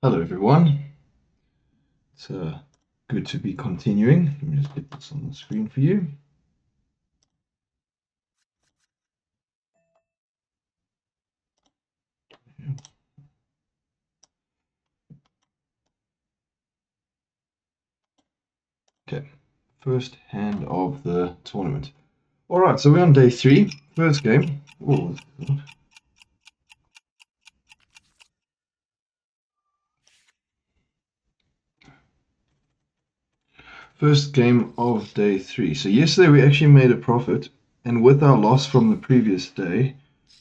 Hello everyone, it's good to be continuing. Let me just get this on the screen for you. Okay, first hand of the tournament. Alright, so we're on day 3, first game. Oh, first game of day 3. So yesterday we actually made a profit, and with our loss from the previous day,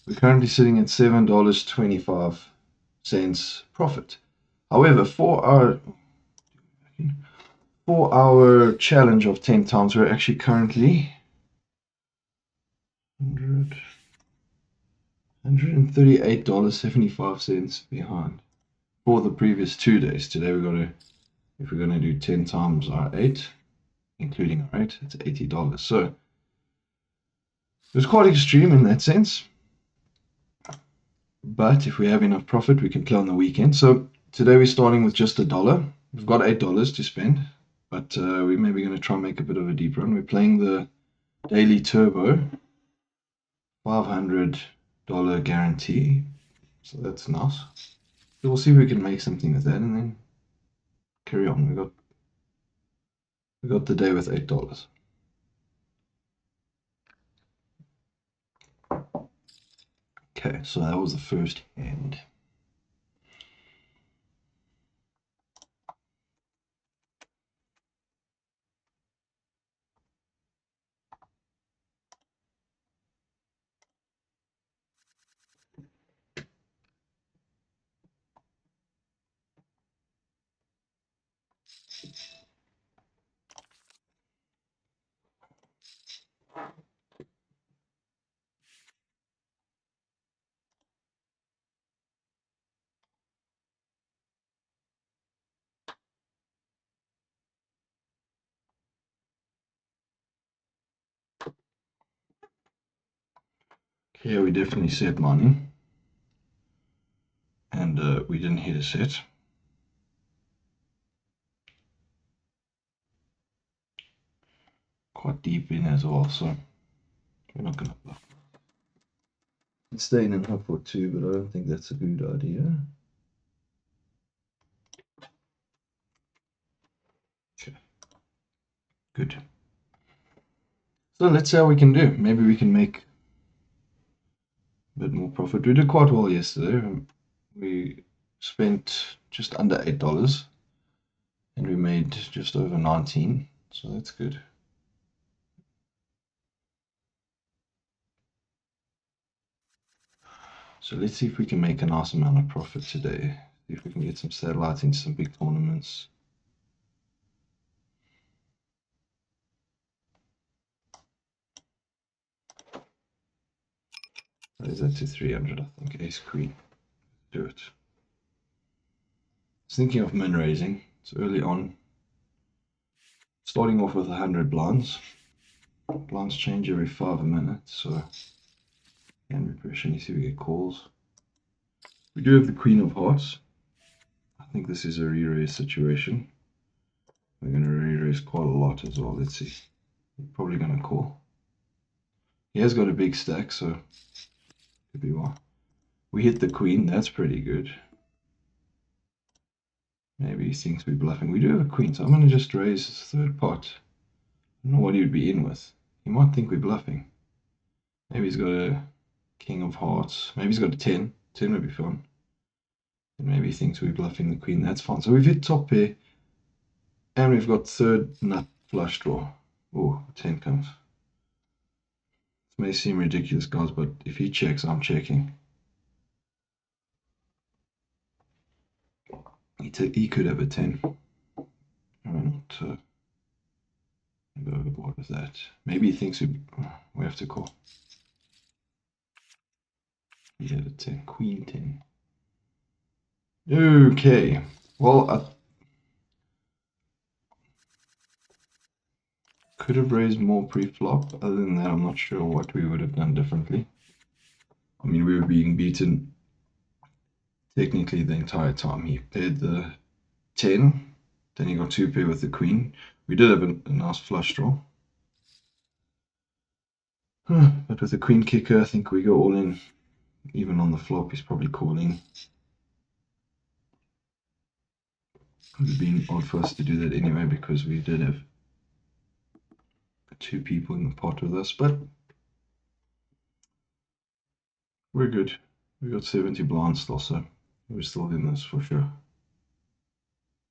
we're currently sitting at $7.25 profit. However, for our challenge of 10 times, we're actually currently $138.75 behind for the previous 2 days. Today we're going to, if we're going to do 10 times our 8, including our 8, it's $80. So it's quite extreme in that sense. But if we have enough profit, we can play on the weekend. So today we're starting with just $1. We've got $8 to spend, but we're maybe going to try and make a bit of a deep run. We're playing the daily turbo, $500 guarantee. So that's nice. So we'll see if we can make something with that and then carry on. We got the day with $8. Okay, so that was the first hand. Here we definitely set money, and we didn't hit a set. Quite deep in as well, so we're not gonna bluff. It's staying in hub for 2, but I don't think that's a good idea. Okay, good. So let's see how we can do. Maybe we can make a bit more profit. We did quite well yesterday. We spent just under $8 and we made just over 19, so that's good. So let's see if we can make a nice amount of profit today. See if we can get some satellites into some big tournaments. Raise that to 300, I think. Ace Queen. Do it. I was thinking of min raising. It's early on. Starting off with 100 blinds. Blinds change every 5 minutes, so hand repression. You see we get calls. We do have the Queen of Hearts. I think this is a re-raise situation. We're going to re-raise quite a lot as well. Let's see. We're probably going to call. He has got a big stack, so could be why. We hit the Queen. That's pretty good. Maybe he thinks we're bluffing. We do have a Queen, so I'm going to just raise his third pot. I don't know what he would be in with. He might think we're bluffing. Maybe he's got a King of Hearts. Maybe he's got a 10. 10 would be fun. And maybe he thinks we're bluffing the Queen. That's fine. So we've hit top pair. And we've got third nut flush draw. Oh, 10 comes. This may seem ridiculous, guys, but if he checks, I'm checking. He could have a 10. I mean, not go overboard with that. Maybe he thinks we have to call. He had a 10. Queen 10. Okay. Well, I could have raised more pre-flop. Other than that, I'm not sure what we would have done differently. I mean, we were being beaten technically the entire time. He paired the 10, then he got 2 pair with the queen. We did have a nice flush draw. But with the queen kicker, I think we go all in. Even on the flop, he's probably calling. It would have been odd for us to do that anyway, because we did have 2 people in the pot with us, but we're good. We got 70 blinds still, so we're still in this for sure.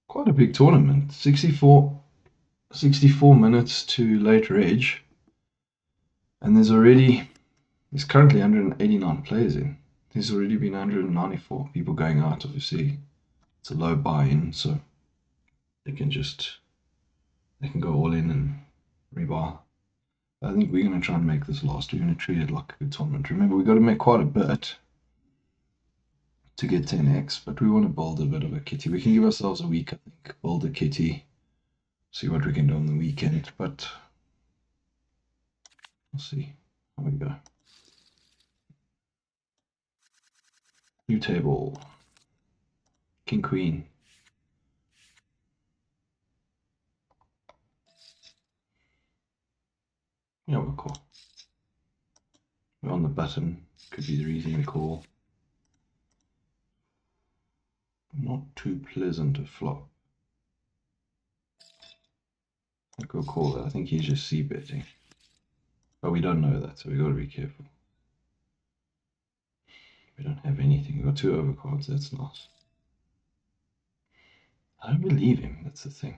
Quite a big tournament. 64 minutes to late reg, and there's currently 189 players in. There's already been 194 people going out. Obviously, it's a low buy-in, so they can go all in and rebuy. I think we're going to try and make this last. We're going to treat it like a good tournament. Remember, we've got to make quite a bit to get 10x, but we want to build a bit of a kitty. We can give ourselves a week, I think, build a kitty, see what we can do on the weekend, but we'll see how we go. New table. King, queen. Yeah, we'll call. We're on the button. Could be the reason we call. Not too pleasant to flop. I think we'll call that. I think he's just c-betting. But we don't know that, so we've got to be careful. We don't have anything. We've got 2 overcards. That's nice. I don't believe him. That's the thing.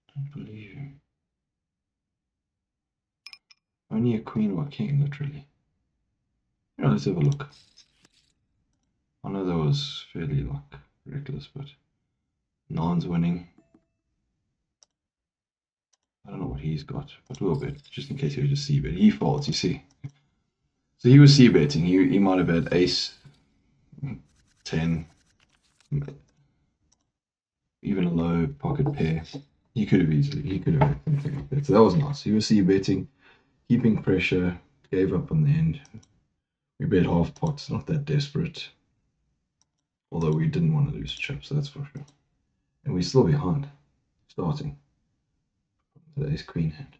I don't believe him. Only a queen or a king, literally. Yeah, let's have a look. I know that was fairly reckless, but nine's winning. I don't know what he's got, but we'll bet, just in case he was just c-bet. He folds, you see. So he was c-betting. He might have had ace, 10, even a low pocket pair. He could have had something like that. So that was nice. He was c-betting, keeping pressure, gave up on the end. We bet half pots, not that desperate. Although we didn't want to lose chips, that's for sure. And we're still behind, starting. Today's queen hand.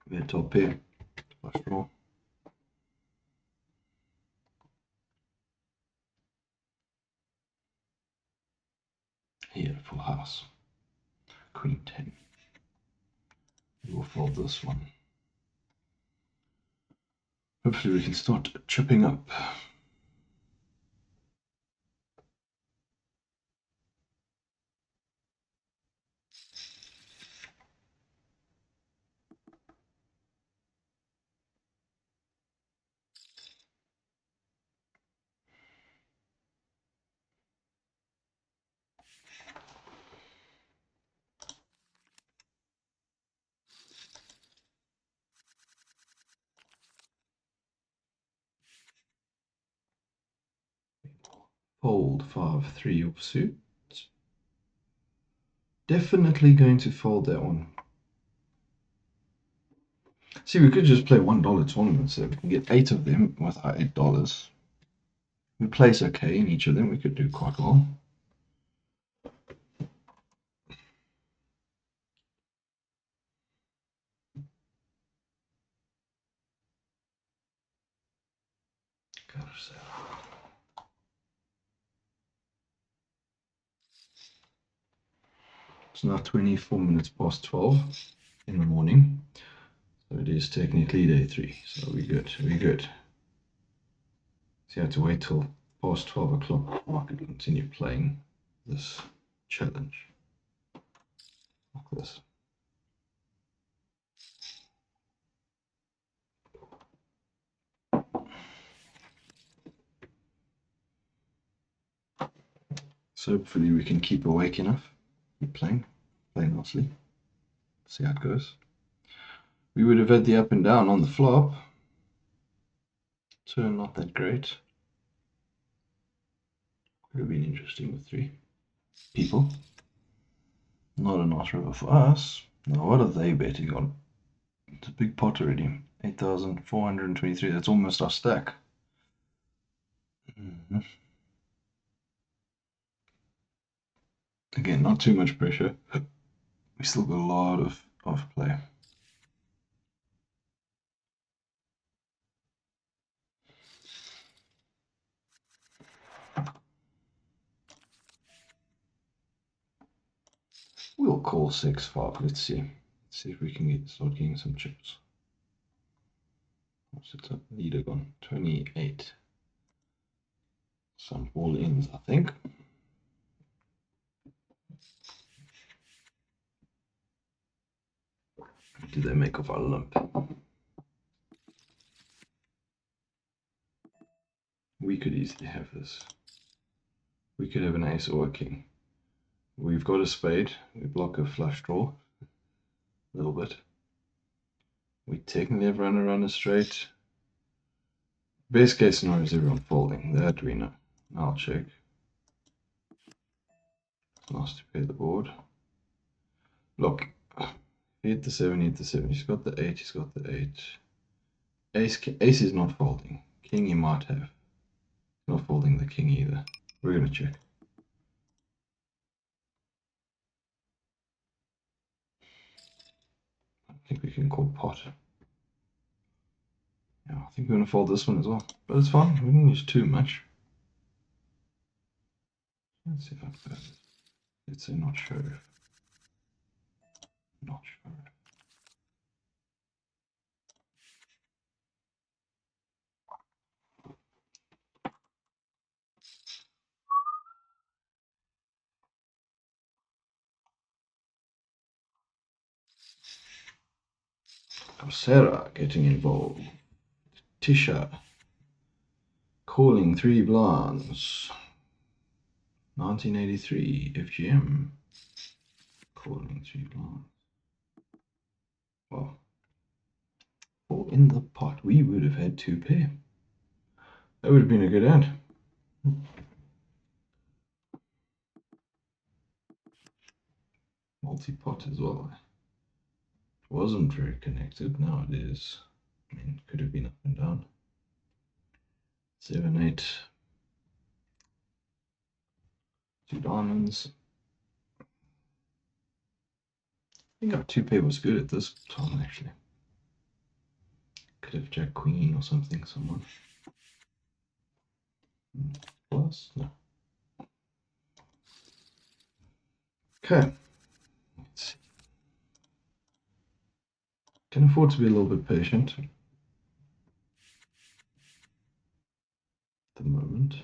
We had top pair, flush draw. He had a full house. Queen 10. We will fold this one. Hopefully we can start chipping up. Fold 5-3 offsuit. Definitely going to fold that one. See, we could just play $1 tournaments so we can get 8 of them with our $8. We place okay in each of them, we could do quite well. It's now 24 minutes past 12 in the morning. So it is technically day 3. So we're good. We're good. So you have to wait till past 12 o'clock before I can continue playing this challenge. Like this. So hopefully we can keep awake enough. Keep playing nicely. See how it goes. We would have had the up and down on the flop. Turn not that great. Would have been interesting with 3 people. Not a nice river for us. Now what are they betting on? It's a big pot already. 8,423. That's almost our stack. Mm-hmm. Again, not too much pressure. We still got a lot of play. We'll call 6-5. Let's see. Let's see if we can start getting some chips. What's it? Leader gone? 28. Some all ins, I think. What do they make of our limp? We could easily have this. We could have an ace or a king. We've got a spade. We block a flush draw. A little bit. We technically have run around a straight. Best case scenario is everyone folding. That we know. I'll check. It's nice to pay the board. Look. He hit the 7, hit the 7. He's got the 8, he's got the 8. Ace is not folding. King he might have. Not folding the king either. We're going to check. I think we can call pot. Yeah, I think we're going to fold this one as well. But it's fine. We didn't use too much. Let's see if I can. Let's say not sure. Not sure. Sarah getting involved. Tisha calling 3 blinds. 1983 FGM calling 3 blinds. Well, all in the pot. We would have had 2 pair. That would have been a good hand. Multi-pot as well. Wasn't very connected. Now it is. I mean, could have been up and down. 7, 8. 2 diamonds. I think our 2 pair was good at this time actually. Could have Jack Queen or something, someone. Plus? No. Okay. Let's see. Can afford to be a little bit patient at the moment.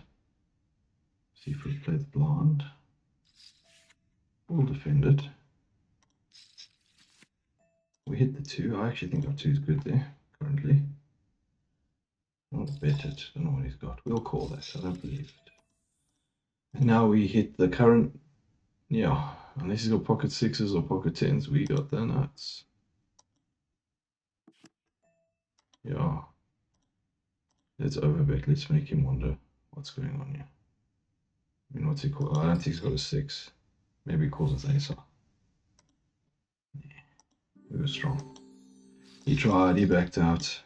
See if we play the blind. We'll defend it. We hit the 2. I actually think our 2 is good there currently. I want to bet it. I don't know what he's got. We'll call that. I don't believe it. And now we hit the current. Yeah, unless he's got pocket 6s or pocket 10s, we got the nuts. Yeah. Let's overbet. Let's make him wonder what's going on here. I mean, what's he called? I don't think he's got a 6. Maybe he calls us ace. Yeah. We were strong. He tried, he backed out.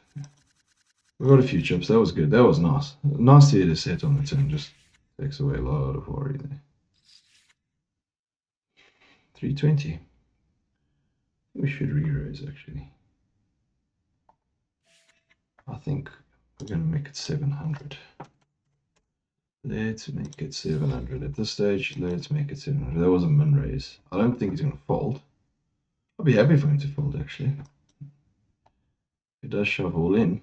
We got a few chips. That was good. That was nice. Nice to hit a set on the turn. Just takes away a lot of worry there. 320. We should re-raise actually. I think we're going to make it 700. Let's make it 700. At this stage, let's make it 700. That was a min raise. I don't think he's going to fold. I'll be happy for him to fold actually. If he does shove all in,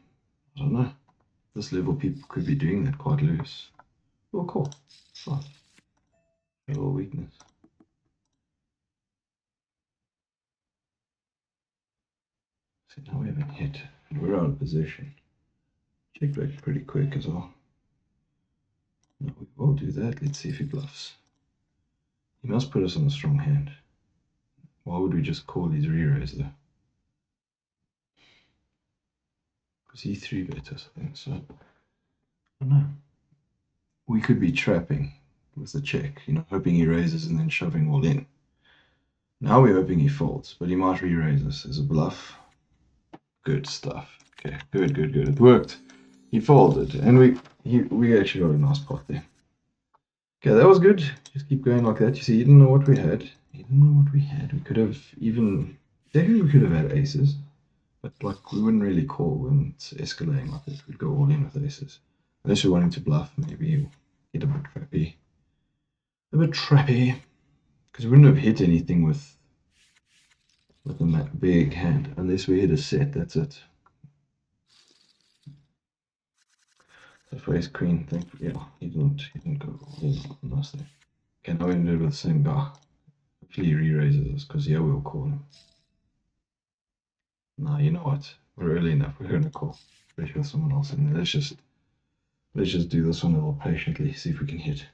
I don't know. This level people could be doing that quite loose. Well, cool. Fine. A little weakness. So now we haven't hit. And we're out of position. Check back pretty quick as well. No, we will do that. Let's see if he bluffs. He must put us on a strong hand. Why would we just call his re-raise though? Because he 3-bet us, I think, so I don't know. We could be trapping with the check, you know, hoping he raises and then shoving all in. Now we're hoping he folds, but he might re-raise us as a bluff. Good stuff. Okay, good. It worked. He folded, and we actually got a nice pot there. Okay, that was good. Just keep going like that. You see, he didn't know what we had. We could have even... Technically, we could have had aces. But, like, we wouldn't really call when it's escalating like this. We'd go all in with aces. Unless we want him to bluff, maybe he'll get a bit trappy. Because we wouldn't have hit anything with a big hand. Unless we hit a set, that's it. So for ace queen, thankfully, yeah, he didn't go all in. Nice there. Okay, now we're going to do it with the same guy. Hopefully he re-raises us, because yeah, we'll call him. Nah, you know what? We're early enough. We're going to call. Especially with someone else in there. Let's just do this one a little patiently. See if we can hit.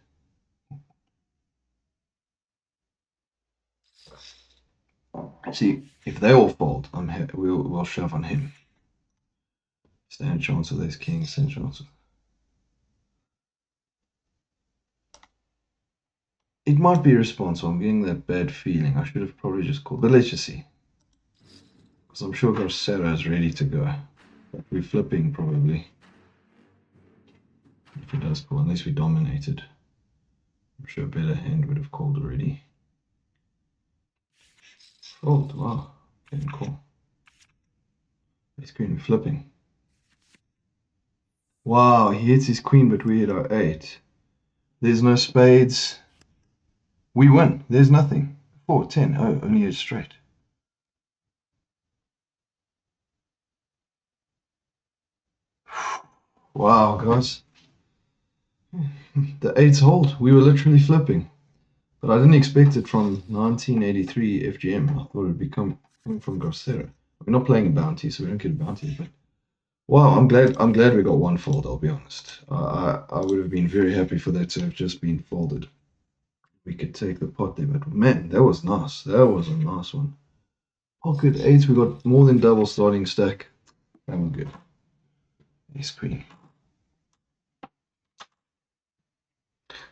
See, if they all fold, we'll shove on him. Stand chance with ace king. Stand chance. It might be responsible. I'm getting that bad feeling. I should have probably just called. But let's just see. Because I'm sure Garcera is ready to go. But we're flipping probably. If he does call, unless we dominated. I'm sure a better hand would have called already. Fold, wow. Didn't call. Ace queen, we're flipping. Wow, he hits his queen, but we hit our 8. There's no spades. We win. There's nothing. 4, 10. Oh, only a straight. Wow, guys. The 8s hold. We were literally flipping. But I didn't expect it from 1983 FGM. I thought it would be coming from Garcera. We're not playing a bounty, so we don't get a bounty. But wow, I'm glad we got one fold. I'll be honest. I would have been very happy for that to have just been folded. We could take the pot there, but man, that was nice. That was a nice one. Pocket 8s. We got more than double starting stack. That was good. Ace queen.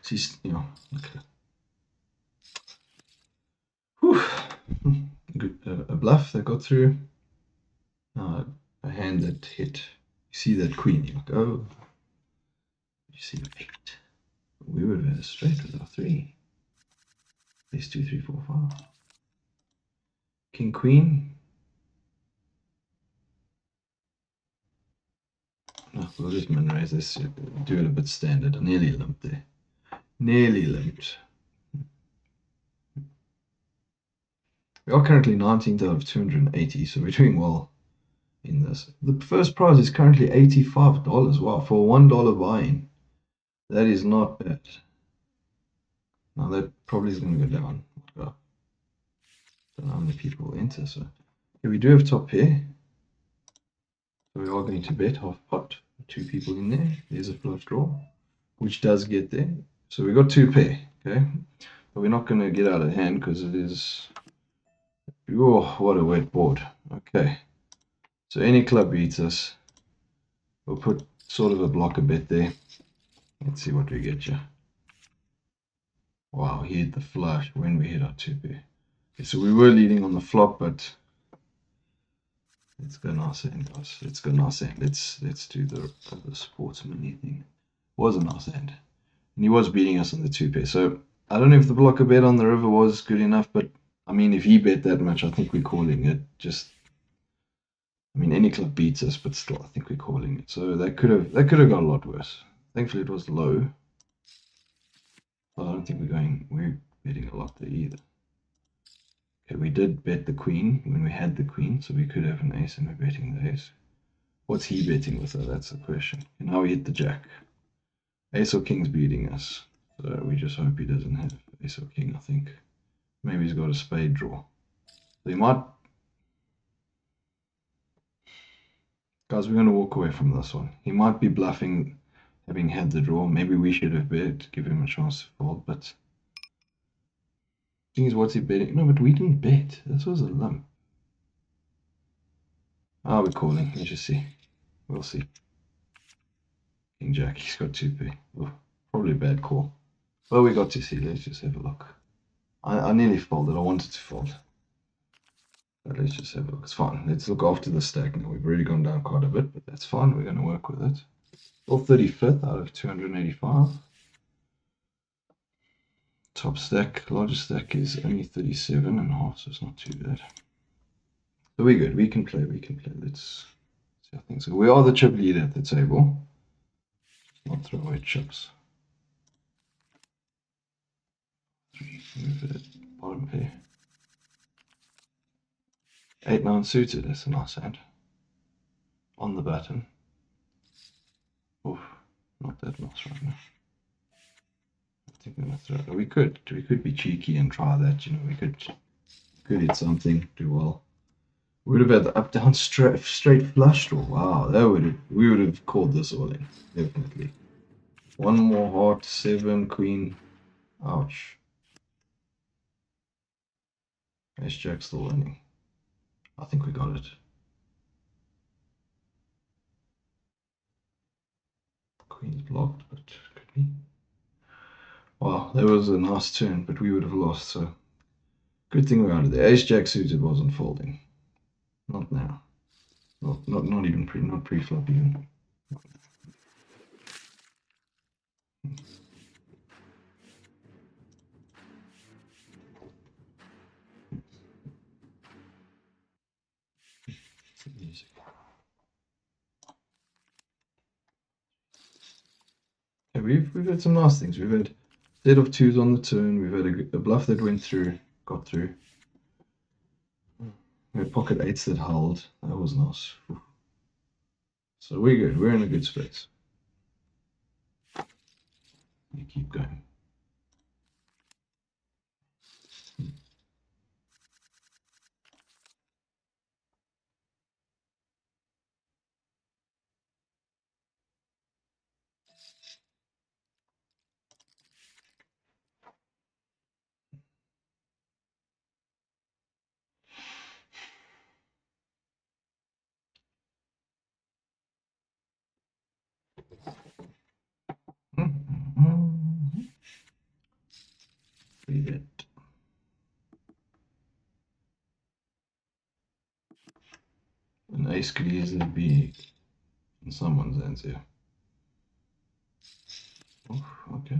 She's, okay. Whew. Good, a bluff that got through. A hand that hit. You see that queen, you're like, oh. You see 8. We would have had a straight with our 3. Ace 2, 3, 4, 5. King, queen. No, we'll just min raise this. Do it a bit standard. I nearly limped there. Nearly limped. We are currently 19th out of 280, so we're doing well in this. The first prize is currently $85. Wow, for a $1 buy-in. That is not bad. Now that probably is going to go down. Don't know how many people will enter, so here we do have top pair. So we are going to bet half pot. 2 people in there. There's a flush draw, which does get there. So we got 2 pair, okay? But we're not going to get out of hand because it is... Oh, what a wet board. Okay. So any club beats us. We'll put sort of a blocker bet there. Let's see what we get here. Wow, he hit the flush when we hit our 2 pair. Okay, so we were leading on the flop, but let's go nice hand, guys. Let's go nice hand. Let's do the sportsman-y thing. Was a nice hand. And he was beating us on the 2 pair. So I don't know if the blocker bet on the river was good enough, but I mean, if he bet that much, I think we're calling it. Just, I mean, any club beats us, but still, I think we're calling it. So that could have got a lot worse. Thankfully, it was low. But I don't think we're betting a lot there either. Okay, we did bet the queen when we had the queen, so we could have an ace and we're betting the ace. What's he betting with her? That's the question. And now we hit the jack. Ace or king's beating us. So we just hope he doesn't have ace or king, I think. Maybe he's got a spade draw. So he might... Guys, we're going to walk away from this one. He might be bluffing, having had the draw. Maybe we should have bet, give him a chance to fold, but... The thing is, what's he betting? No, but we didn't bet. This was a lump. Ah, we're calling. Let's just see. We'll see. King Jack, he's got 2 pair. Oh, probably a bad call. Well, we got to see. Let's just have a look. I nearly folded. I wanted to fold. But let's just have a look. It's fine. Let's look after the stack now. We've already gone down quite a bit, but that's fine. We're going to work with it. Still 35th out of 285. Top stack, largest stack is only 37.5, so it's not too bad. So we're good. We can play. Let's see how things go. We are the chip leader at the table. Not throw away chips. Move it bottom pair. 8-9 suited. That's a nice hand. On the button. Oof, not that nice right now. I think I'm gonna throw it. We could be cheeky and try that. You know, we could hit something, do well. We would have had the up down straight flush draw. Wow, we would have called this all in, definitely. One more heart, 7 queen. Ouch. Ace jack still winning. I think we got it. Queen's blocked, but could be. Wow, that was a nice turn, but we would have lost. So good thing we're out of there. Ace jack suited wasn't folding. Not now. Not even pre-flop even. Music. Yeah, we've had some nice things. We've had set of twos on the turn. We've had a bluff that went through, got through. We had pocket eights that held. That was nice. So we're good. We're in a good space. You keep going. Leave it. An ace could easily be in someone's hands here. Oh, okay.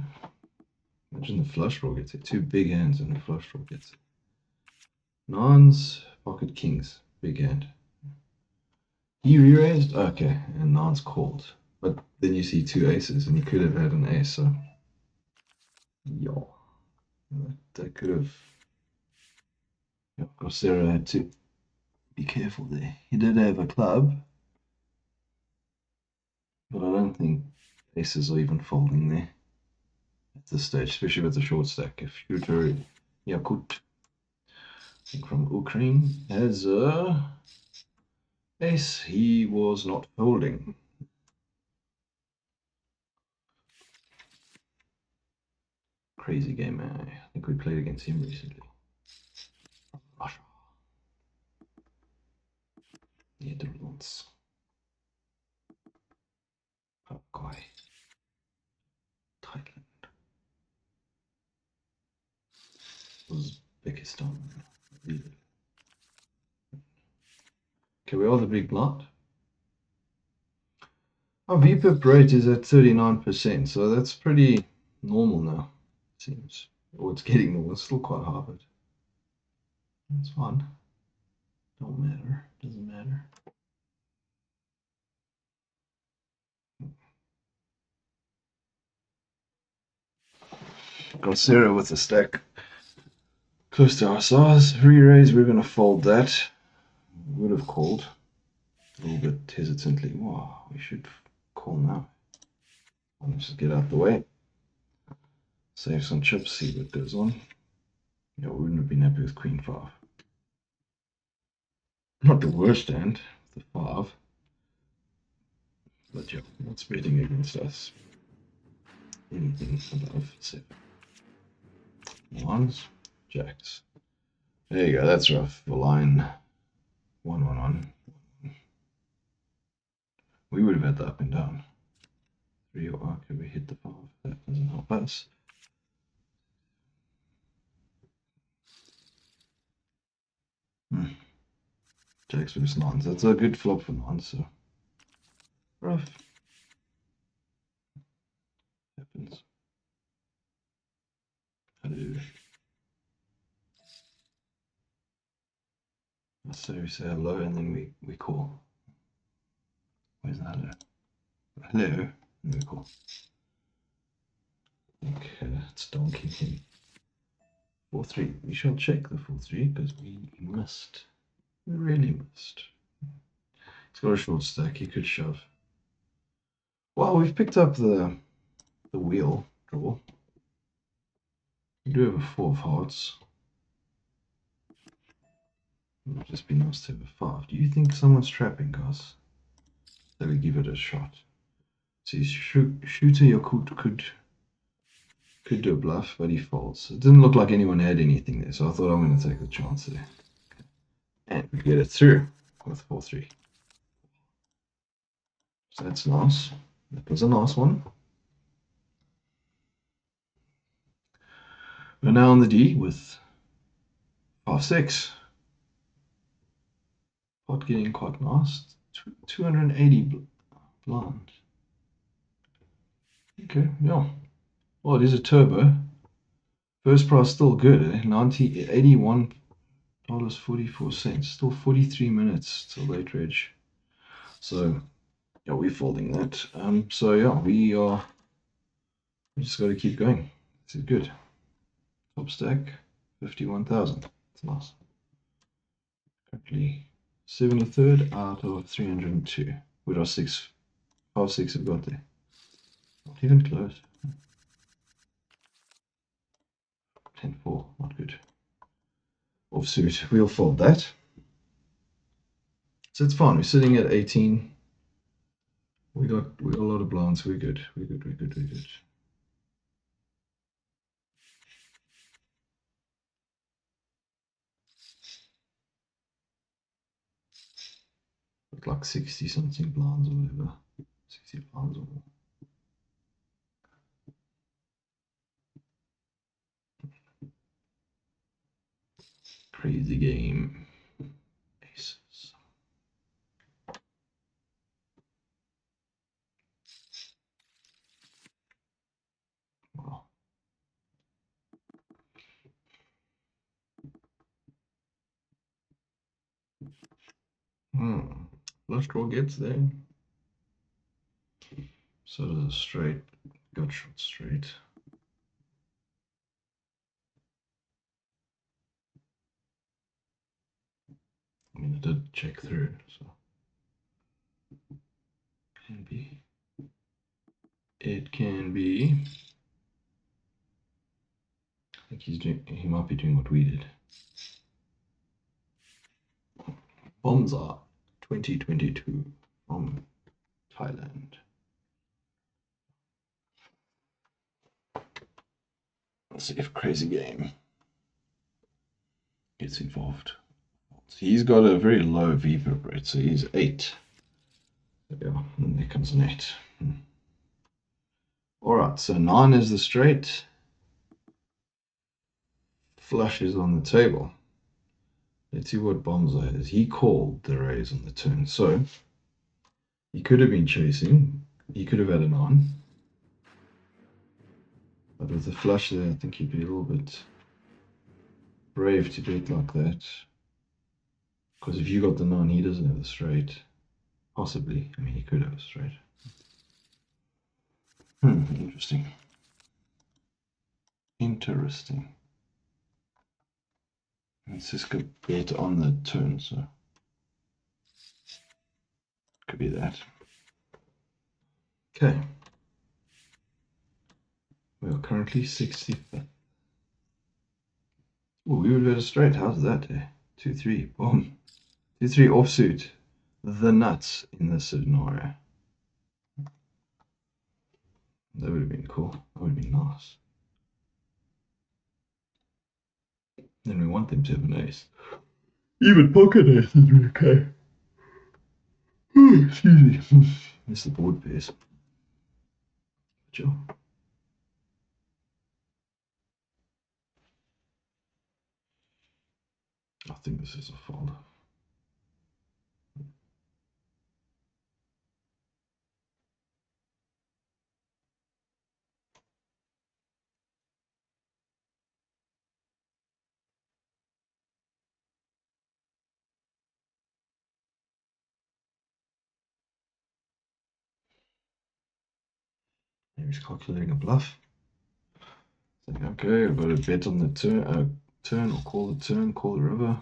Imagine the flush draw gets it. 2 big hands and the flush draw gets it. Nines, pocket kings, big hand. He re-raised? Okay, and nines called. But then you see 2 aces and he could have had an ace, so. Yo. That could have. Yeah, of course, Sarah had to be careful there. He did have a club, but I don't think aces are even folding there at this stage, especially with the short stack. If Shooter Yakut, I think from Ukraine, has a ace, he was not folding. Crazy game, I think we played against him recently. Russia. Netherlands. Paraguay. Thailand. Uzbekistan. Okay, we are the big blind. Our VPIP rate is at 39%, so that's pretty normal now, it seems. Or it's getting normal. It's still quite high, but it's fine. Don't matter. Doesn't matter. Got Sarah with a stack close to our size. Re-raise, we're going to fold that. Would have called a little bit hesitantly. Wow, we should call now. Let's just get out the way. Save some chips, see what goes on. Yeah, we wouldn't have been happy with Queen 5. Not the worst hand, the 5. But yeah, what's betting against us? Anything above 7. Ones, jacks. There you go, that's rough. The line 1 1 1. We would have had the up and down. 3 or okay, we hit the 5. That doesn't help us. Jacks versus nines. That's a good flop for nines, so rough. Happens. Hello. So we say hello and then we call. Where's the hello? Hello, and we call. I think it's donking him. 4-3. We shall check the 4-3 because we must. We really must. He's got a short stack. He could shove. Well, we've picked up the wheel draw. We do have a 4 of hearts. It would just be nice to have a 5. Do you think someone's trapping us? So we give it a shot. See, shooter your could do a bluff, but he folds. It didn't look like anyone had anything there, so I thought I'm going to take the chance there. And we get it through with 4-3. So that's nice. That was a nice one. We're now on the D with 5-6. Pot getting quite nice. 280 blind. Okay, yeah. Well, it is a turbo. First price still good, eh? $81.44. Still 43 minutes till late reg. So yeah, we're folding that. So yeah, we just got to keep going. This is good. Top stack, 51,000. That's nice. Currently 73rd out of 302. Which are 5-6 have got there. Not even close. 10-4, not good. Offsuit, we'll fold that. So it's fine. We're sitting at 18. We got a lot of blinds. We're good. We're good. Got like 60 something blinds or whatever. 60 blinds or more. Crazy game. Aces. Wow. Flush draw gets there. So does a straight. Got shot straight. I mean, it did check through, so can be. It can be. I think he might be doing what we did. Bonza 2022 from Thailand. Let's see if Crazy Game gets involved. So he's got a very low VPIP rate, so he's 8. So yeah, and there comes an 8. Alright, so 9 is the straight. Flush is on the table. Let's see what Bonza is. He called the raise on the turn, so he could have been chasing. He could have had a 9. But with the flush there, I think he'd be a little bit brave to do it like that. Because if you got the 9, he doesn't have the straight. Possibly. I mean, he could have a straight. Interesting. Interesting. And Cisco bet on the turn, so could be that. Okay. We are currently 65th. Oh, we would have had a straight. How's that? 2-3. Boom. 2-3 offsuit. The nuts in this scenario. That would have been cool. That would have been nice. Then we want them to have an ace. Even pocket ace is okay. Excuse me. Miss the board pairs. Sure. I think this is a fold. He's calculating a bluff. Okay, I've got a bet on the turn or call the turn, call the river.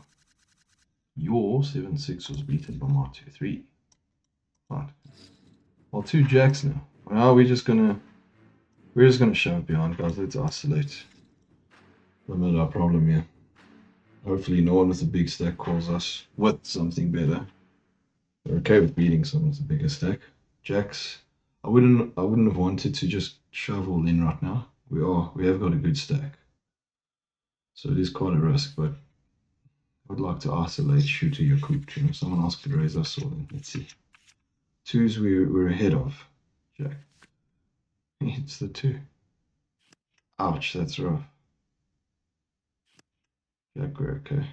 Your 7-6 was beaten by my 2-3. Right. Well, 2 jacks now. Well, we're just gonna shove it behind, guys. Let's isolate. Limit our problem here. Hopefully no one with a big stack calls us with something better. We're okay with beating someone with a bigger stack. Jacks. I wouldn't have wanted to just shove all in right now. We have got a good stack. So it is quite a risk, but I'd like to isolate shooter your coop. You know, someone else could raise us all in. Let's see. 2s we're ahead of. Jack. It's the 2. Ouch, that's rough. Jack, we're okay.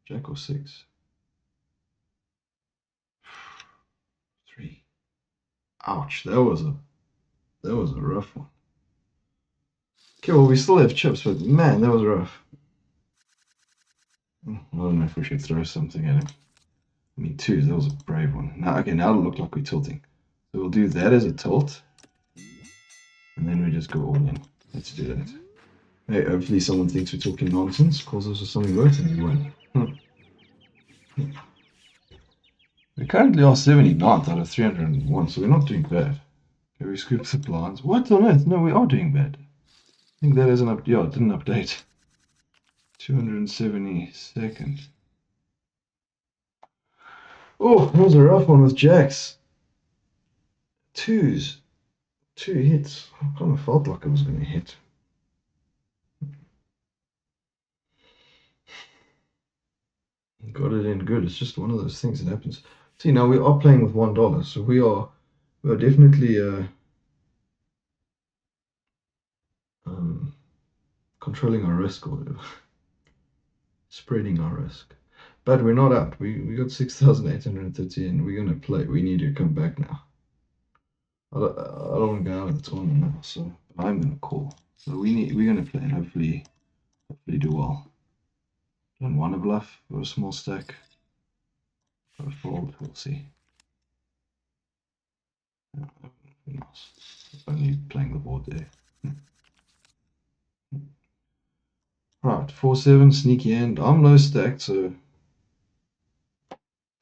Jack or 6. 3. Ouch, that was a rough one. Okay, well we still have chips, but man, that was rough. I don't know if we should throw something at him. I mean, 2s, that was a brave one. Now, okay, now it'll look like we're tilting. So we'll do that as a tilt. And then we just go all in. Let's do that. Hey, hopefully someone thinks we're talking nonsense, calls us with something worse, and we win. We currently are 79th out of 301, so we're not doing bad. Okay, we scoop the blinds. What on earth? No, we are doing bad. I think that isn't up. Yeah, it didn't update. 272nd. Oh, that was a rough one with jacks. 2s. 2 hits. I kind of felt like I was going to hit. Got it in good. It's just one of those things that happens. See, now we are playing with $1, so we are definitely controlling our risk or whatever. Spreading our risk. But we're not out. We got 6,830 and we're gonna play. We need to come back now. I don't want to go out of the tournament now, so I'm gonna call. So we're gonna play and hopefully do well. Don't want to bluff or a small stack. Or a fold, we'll see. Yeah, nice. Only playing the board there. Right, 4-7, sneaky hand. I'm low stacked, so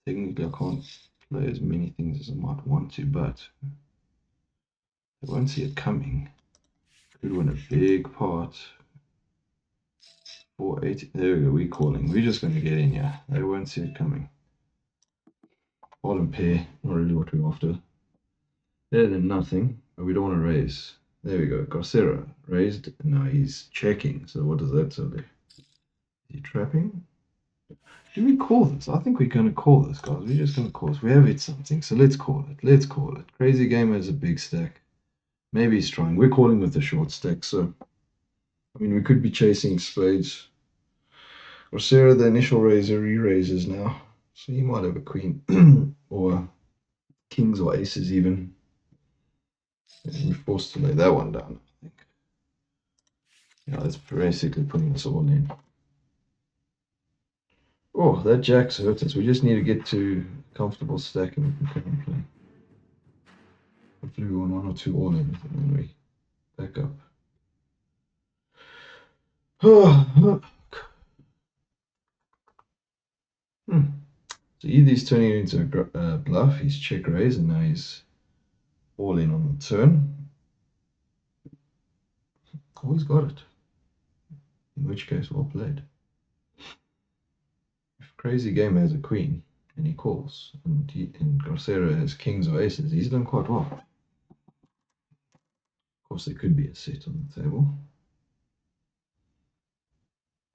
technically I can't play as many things as I might want to, but I won't see it coming. Could win a big pot. 4-8. There we go, we're calling. We're just going to get in here. They won't see it coming. Bottom pair, not really what we're after. Better than nothing, but we don't want to raise. There we go. Garcera raised. Now he's checking. So what does that tell you? Is he trapping? Do we call this? I think we're going to call this, guys. We're just going to call this. We have hit something, so let's call it. Let's call it. Crazy Gamer has a big stack. Maybe he's trying. We're calling with a short stack, so I mean we could be chasing spades. Garcera, the initial raiser, re-raises now, so he might have a queen or kings or aces even. And we're forced to lay that one down, I think. Yeah, that's basically putting us all in. Oh, that jack's hurt us. We just need to get to a comfortable stack and we can come and play. Hopefully we want 1 or 2 all in and then we back up. So either he's turning it into a bluff, he's check raise, and now he's all in on the turn. Always got it. In which case, well played. If Crazy Gamer has a queen and he calls, and Garcera has kings or aces, he's done quite well. Of course, there could be a set on the table.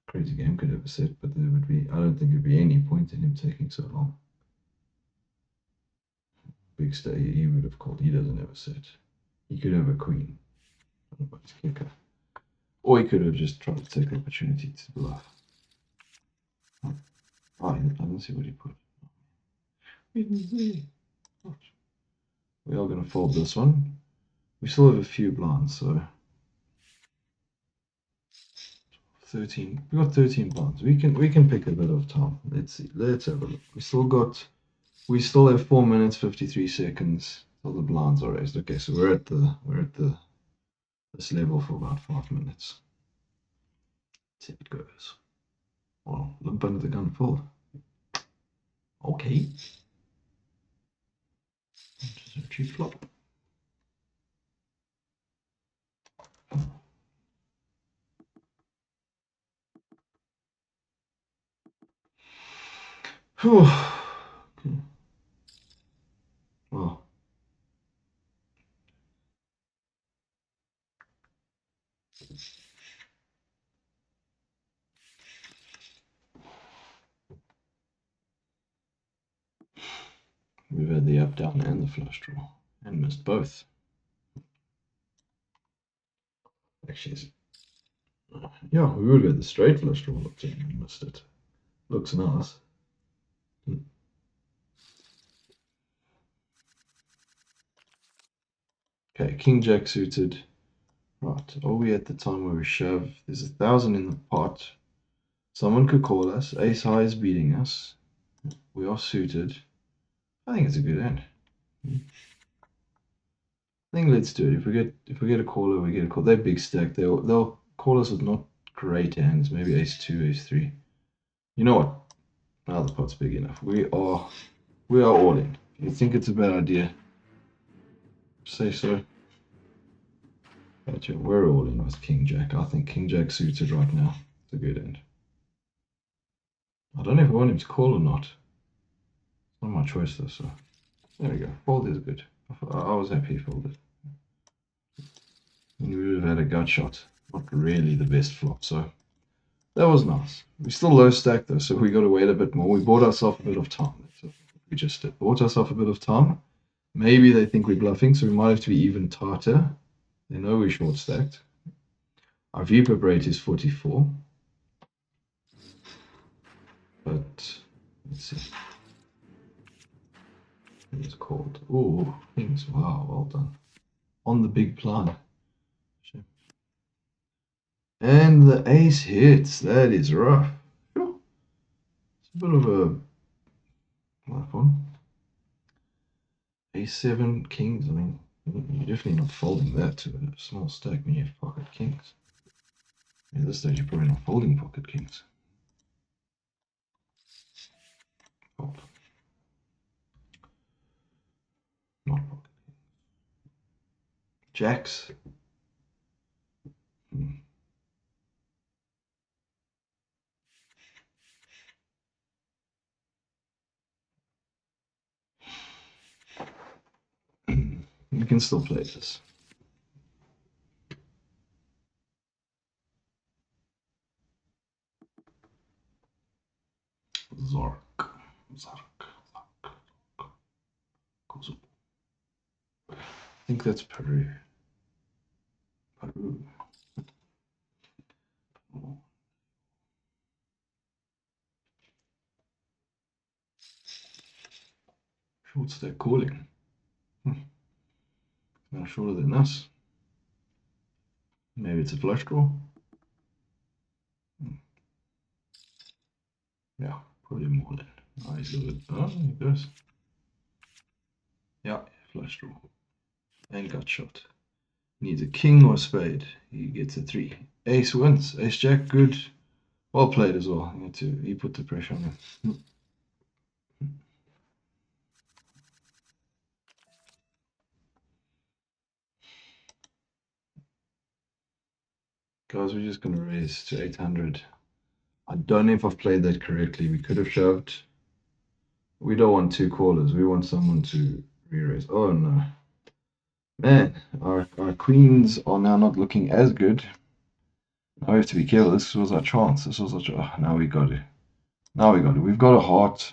Crazy Game could have a set, but there would be, I don't think there'd be any point in him taking so long. Big stay, he would have called. He doesn't have a set. He could have a queen. I don't know about his kicker. Or he could have just tried to take the opportunity to bluff. Oh, I don't see what he put. We are going to fold this one. We still have a few blinds, so 13. We got 13 blinds. We can pick a bit of time. Let's see. Let's have a look. We still have 4 minutes 53 seconds till the blinds are raised. Okay, so we're at the this level for about 5 minutes. See if it goes. Well, limp under the gun full. Okay. Just a cheap flop. Whew. Okay. Well. We've had the up, down, and the flush draw, and missed both. Actually, yeah, we would have had the straight flush draw looked in and missed it. Looks nice. Okay, King Jack suited. Right, are we at the time where we shove? There's 1,000 in the pot. Someone could call us. Ace high is beating us. We are suited. I think it's a good end. I think let's do it. If we get a caller, we get a call. They're big stack. They'll call us with not great hands. Maybe ace two, ace three. You know what? Now the pot's big enough. We are all in. If you think it's a bad idea, say so. But we're all in with King Jack. I think King Jack suited right now. It's a good end. I don't know if I want him to call or not. It's not my choice though, so there we go. Fold is good. I was happy he folded. And we would have had a gut shot. Not really the best flop, so that was nice. We're still low stack though, so we got to wait a bit more. We bought ourselves a bit of time. So we just bought ourselves a bit of time. Maybe they think we're bluffing, so we might have to be even tighter. They know we're short stacked. Our VPIP rate is 44. But let's see. It's called. Oh, things. Wow, well done. On the big plan. And the ace hits. That is rough. It's a bit of a rough one. A7 kings. I mean, you're definitely not folding that to a small stack when you have pocket kings. At this stage, you're probably not folding pocket kings. Fold. Not pocket kings. Jacks. You can still play this. Zark. I think that's Peru. Peru. Short stack calling. Now shorter than us. Maybe it's a flush draw. Yeah, probably more than. Oh, he's got it. Oh, he goes. Yeah, flush draw. And gut shot. Needs a king or a spade. He gets a 3. Ace wins. Ace jack, good. Well played as well. He put the pressure on him. Guys, we're just going to raise to 800. I don't know if I've played that correctly. We could have shoved. We don't want 2 callers. We want someone to re-raise. Oh, no. Man, our queens are now not looking as good. Now we have to be careful. This was our chance. This was our chance. Now we got it. Now we got it. We've got a heart.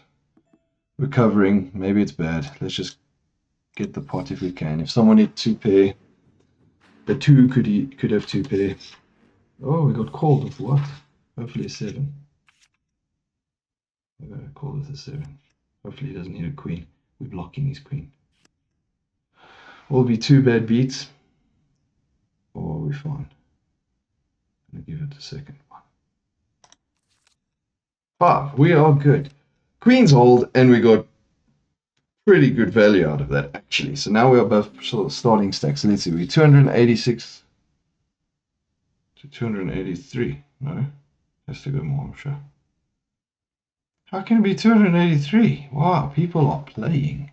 We're covering. Maybe it's bad. Let's just get the pot if we can. If someone had 2 pair, the 2 could have 2 pair. Oh, we got called with what? Hopefully a 7. We're going to call with a 7. Hopefully he doesn't need a queen. We're blocking his queen. Will be 2 bad beats. Or are we fine? I'm going to give it a second one. 5. We are good. Queens hold, and we got pretty good value out of that, actually. So now we are both starting stacks. So let's see. We're 286. to 283. No, has to go more, I'm sure. How can it be 283? Wow, people are playing.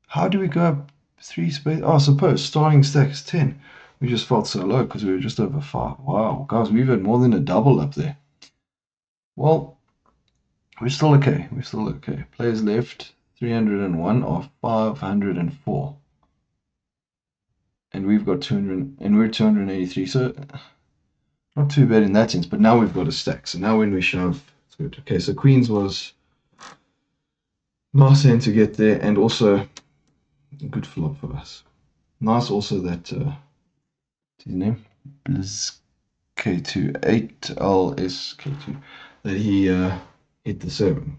How do we go up 3 space? Oh, suppose starting stack's 10. We just felt so low because we were just over 5. Wow, guys, we've had more than a double up there. Well, we're still okay. We're still okay. Players left 301 of 504. And we've got 200, and we're 283. So not too bad in that sense. But now we've got a stack. So now when we shove, it's good. Okay, so Queens was nice hand to get there, and also a good flop for us. Nice also that what's his name? Blizz K2 8LS K2 that he hit the 7.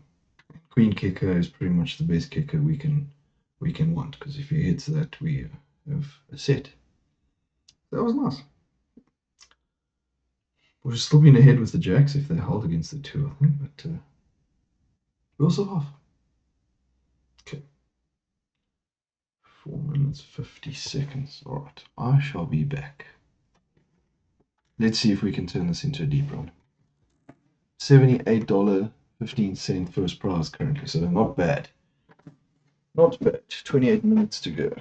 Queen kicker is pretty much the best kicker we can want, because if he hits that, we have a set. That was nice. We've still been ahead with the jacks if they hold against the 2, I think, but we also have. Okay. 4 minutes 50 seconds. All right, I shall be back. Let's see if we can turn this into a deep run. $78.15 first prize currently, so not bad. Not bad. 28 minutes to go.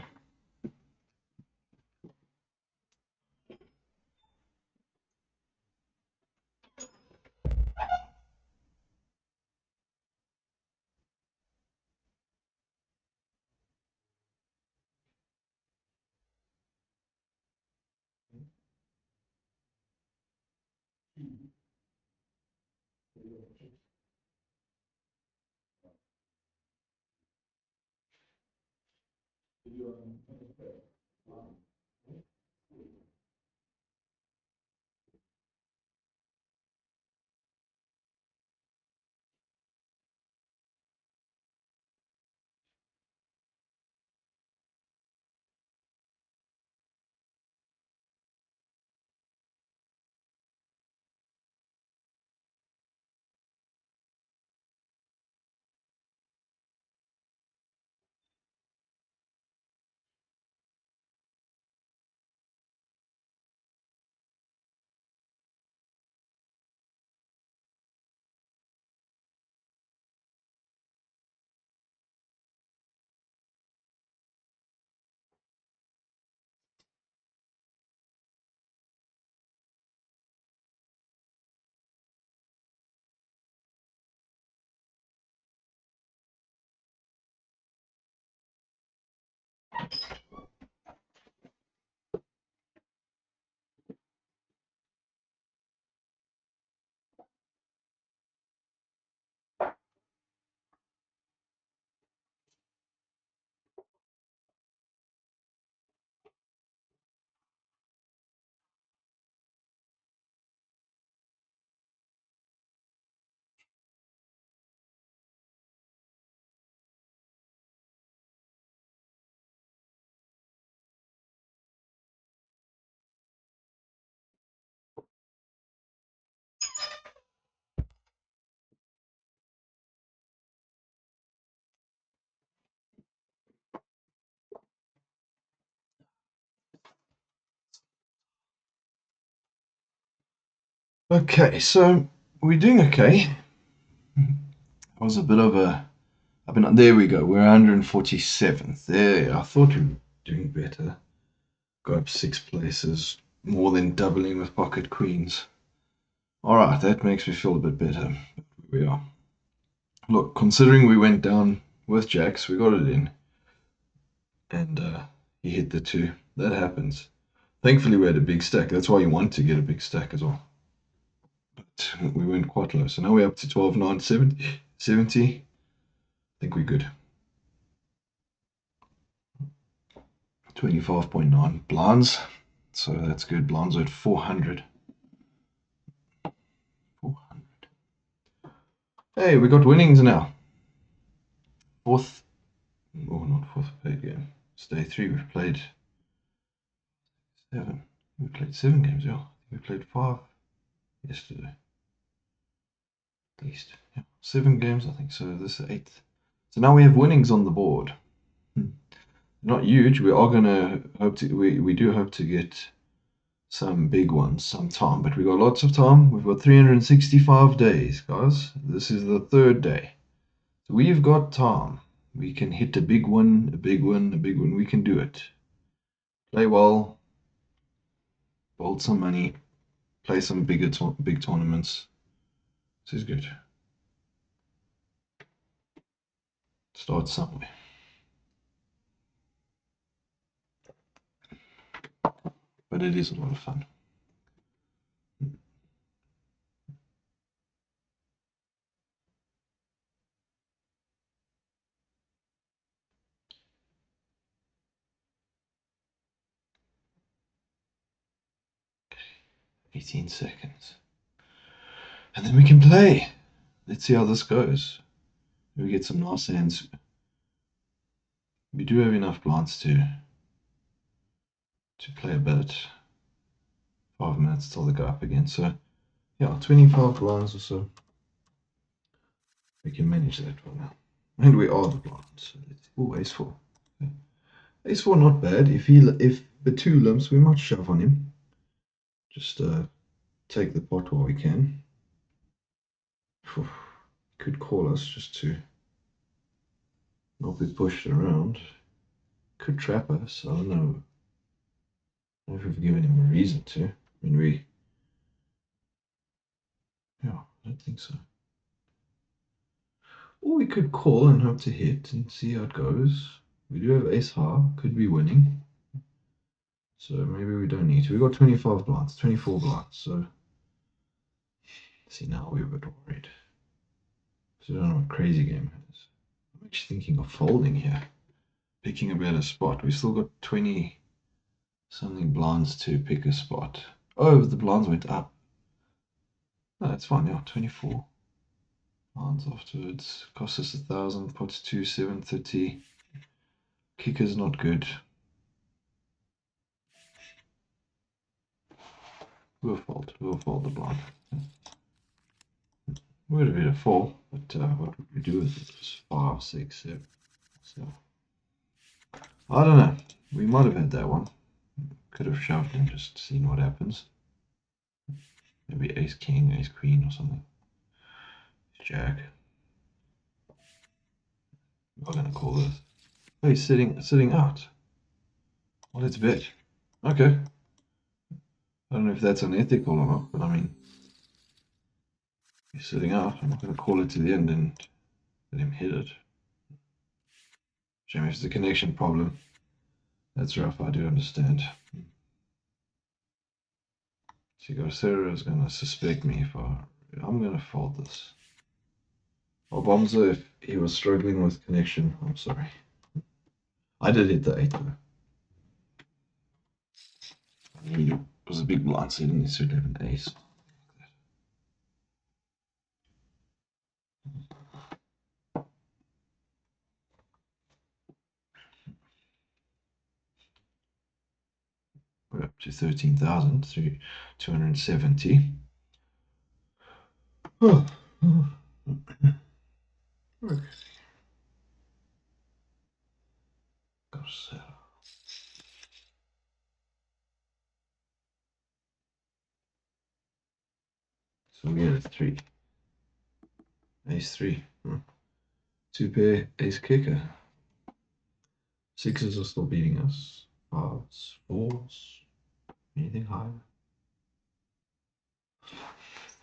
Okay, so we're doing okay. It was a bit of a. There we go. We're 147th. There, I thought we were doing better. Got up 6 places, more than doubling with pocket queens. All right, that makes me feel a bit better. We are. Look, considering we went down with jacks, we got it in, and he hit the 2. That happens. Thankfully, we had a big stack. That's why you want to get a big stack as well. But we went quite low. So now we're up to 12, 9, 70. I think we're good. 25.9 blinds. So that's good. Blinds are at 400. 400. Hey, we got winnings now. Fourth, not fourth paid game. It's day 3. We've played 7. We played 7 games, yeah. We played 5 yesterday. At least. Yeah. 7 games, I think. So this is 8th. So now we have winnings on the board. Not huge. We are gonna hope to. We do hope to get some big ones, some time, but we got lots of time. We've got 365 days, guys. This is the third day. So we've got time. We can hit a big one, a big one, a big one. We can do it. Play well, build some money, play some big tournaments. This is good. Start somewhere. But it is a lot of fun. Okay, 18 seconds. And then we can play. Let's see how this goes. We get some nice hands. We do have enough blinds to play a bit. 5 minutes till they go up again. So yeah, 25 blinds or so. We can manage that for now. And we are the blinds. So ace four. Okay. Ace four not bad. If the two limps, we might shove on him. Just take the pot while we can. Could call us just to not be pushed around. Could trap us. I don't know. I don't know if we've given him a reason to. I mean, yeah, I don't think so. Or we could call and hope to hit and see how it goes. We do have ace high, could be winning. So maybe we don't need to. We got 25 blinds, 24 blinds. So see, now we're a bit worried. So I don't know what crazy game it is. I'm actually thinking of folding here, picking a better spot. We still got 20 something blinds to pick a spot. Oh, the blinds went up. No, that's fine. Yeah, 24 blinds afterwards. Cost us 1,000. Puts 2, 730. Kicker's not good. We'll fold the blind. Would have been a 4, but what would we do with it? Just 5, 6, 7. So I don't know. We might have had that one. Could have shoved and just seen what happens. Maybe ace king, ace queen or something. Jack. I'm not gonna call this. Oh, he's sitting out. Well, let's bet. Okay. I don't know if that's unethical or not, but I mean, he's sitting out. I'm not gonna call it to the end and let him hit it. Shame if it's a connection problem. That's rough, I do understand. See, Garcera is gonna suspect me if I'm gonna fold this. Obamza, if he was struggling with connection, I'm sorry. I did hit the 8 though. It was a big blind, so he didn't necessarily have an ace. We're up to 13,270. Oh. Okay. Garcera. So we had a 3. Ace 3. 2 pair, ace kicker. 6s are still beating us. 5s, 4s. Anything higher?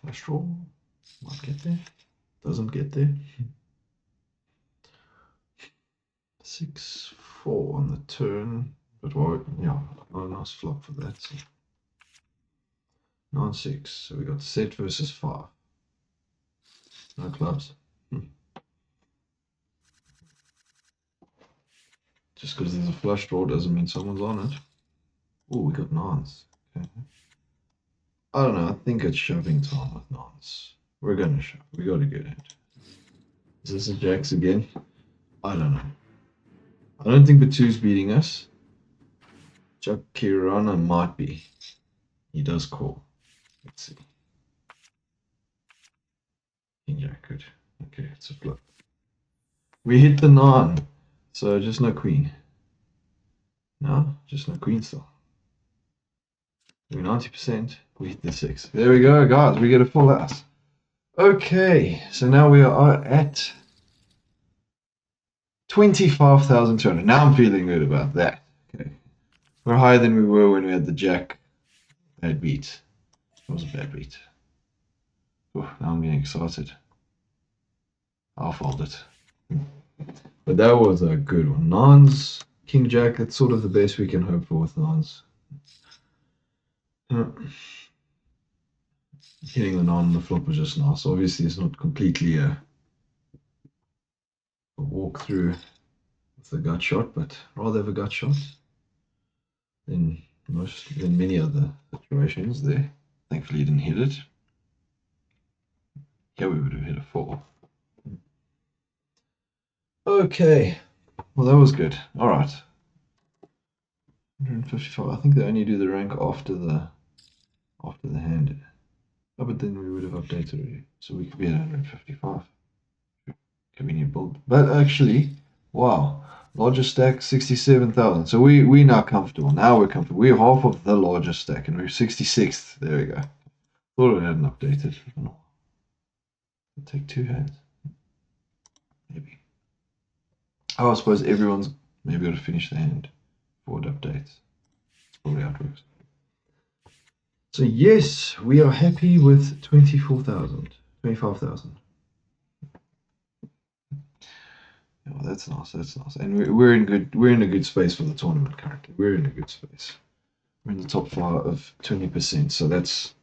Flush draw. Might get there. Doesn't get there. 6, 4 on the turn. But what? Yeah, not a nice flop for that. So 9, 6. So we got set versus 5. No clubs. Just because there's a flush draw doesn't mean someone's on it. Oh, we got 9s. Okay. I don't know. I think it's shoving time with 9s. We're going to shove. We got to get it. Is this a jacks again? I don't know. I don't think the 2's beating us. Chuck Kirana might be. He does call. Let's see. King jack, good. Okay, it's a flip. We hit the 9. So just no queen. No, just no queen still. We're 90%. We hit the 6. There we go, guys. We get a full house. Okay, so now we are at 25,200. Now I'm feeling good about that. Okay. We're higher than we were when we had the jack. Bad beat. It was a bad beat. Oh, now I'm getting excited. I'll fold it. But that was a good one. Nines, King Jack, that's sort of the best we can hope for with nines. Hitting the nine on the flop was just nice. Obviously, it's not completely a walkthrough with a gut shot, but rather have a gut shot than many other situations there. Thankfully, he didn't hit it. Yeah, we would have hit a 4. Okay, well that was good. All right, 155. I think they only do the rank after the hand. Oh, but then we would have updated already, so we could be at 155. Convenient build, but actually, wow, largest stack 67,000. So we now comfortable. Now we're comfortable. We're half of the largest stack, and we're 66th. There we go. Thought it hadn't updated. It'll take 2 hands, maybe. Oh, I suppose everyone's maybe got to finish the hand before it updates. That's probably how it works. So yes, we are happy with 24,000, 25,000. Oh, that's nice. That's nice. And we're in a good space for the tournament currently. We're in a good space. We're in the top 5 of 20%. So that's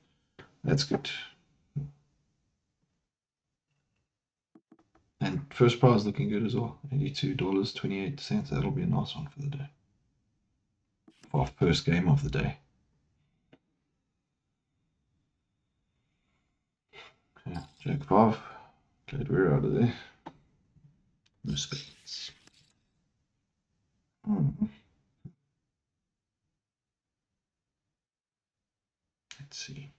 good. And first prize looking good as well. $82.28. That'll be a nice one for the day. For our first game of the day. Yeah, Jack 5. Glad we're out of there. No spades. Let's see.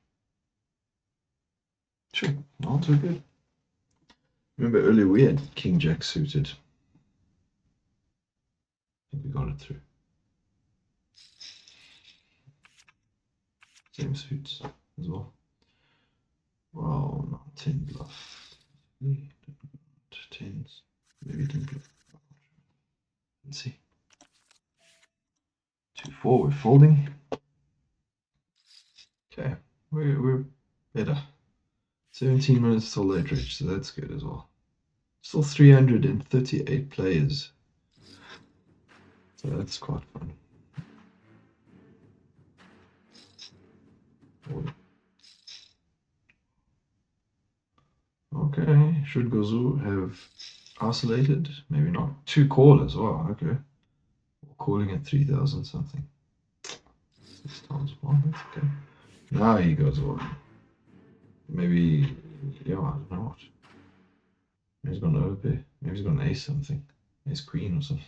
Sure, not too good. Remember earlier we had King Jack suited. I think we got it through. Same suits as well. Wow, not 10 bluff. 10s. Maybe 10 bluff. Let's see. 2-4, we're folding. Okay, we're better. 17 minutes till late reach, so that's good as well. Still 338 players. So that's quite fun. Okay, should Gozu have isolated? Maybe not. 2 callers, wow, okay. Calling at 3,000 something. 6 times 1, that's okay. Now he goes on. Maybe, yeah, I don't know what. Maybe he's got an overpair. Maybe he's got an ace something. Ace queen or something.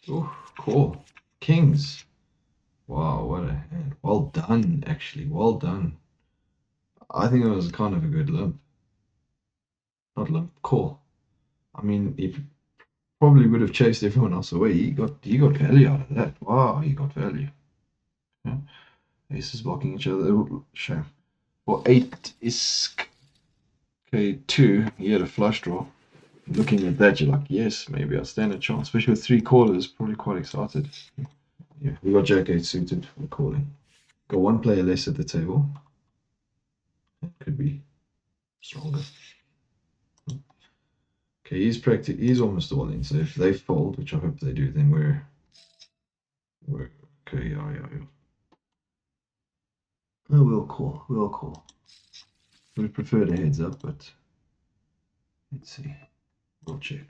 Oh, cool. Kings. Wow, what a hand. Well done, actually. Well done. I think it was kind of a good limp. Not limp, call. I mean, he probably would have chased everyone else away. He got value out of that. Wow, he got value. Yeah. Aces blocking each other. Shame. Well, 8 is okay. 2. He had a flush draw. Looking at that, you're like, yes, maybe I'll stand a chance. Especially with 3 callers, probably quite excited. Yeah, we got Jack 8 suited. We're calling. Got 1 player less at the table. It could be stronger. Okay, he's almost all in. So if they fold, which I hope they do, then we're okay. Yeah. Oh, we'll call. Would have preferred a heads up, but let's see. We'll check.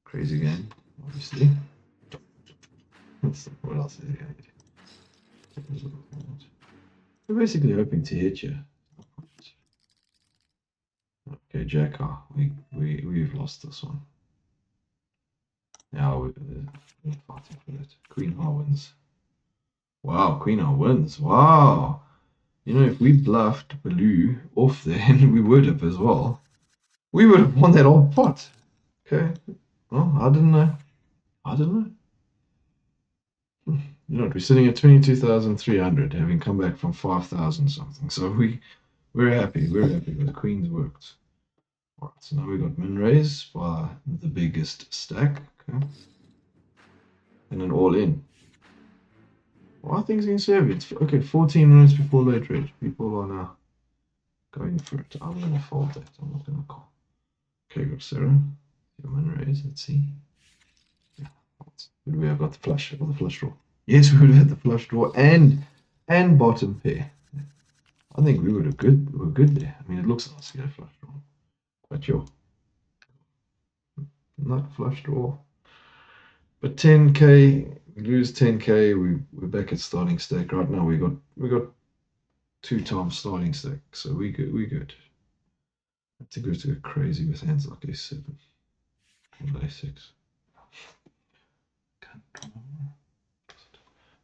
Crazy game, obviously. What else is he going to do? We're basically hoping to hit you. Okay, Jack, we've lost this one. Now we're fighting for it. Queen R wins. Wow, Queen R wins. Wow. You know, if we bluffed blue off there, and we would have as well, we would have won that whole pot. Okay. Oh, I didn't know. I didn't know. You know what? We're sitting at 22,300, having come back from 5,000 something. So we're happy. We're happy. The Queen's worked. All right. So now we got min raise by the biggest stack. Okay. And an all in. Well, I think it's in Serbia. It's okay. 14 minutes before late rage. People are now going for it. I'm gonna fold that. I'm not gonna call. Okay, go Sarah. Your min raise. Let's see. Yeah. Would we have got the flush or the flush draw? Yes, we would have had the flush draw and bottom pair. I think we would have good. We're good there. I mean, it looks nice to get a flush draw, but you're not flush draw. But 10k, we lose 10k. We're back at starting stack right now. We got 2 times starting stack, so we good. We good. I think we have to go crazy with hands like a7 and a6.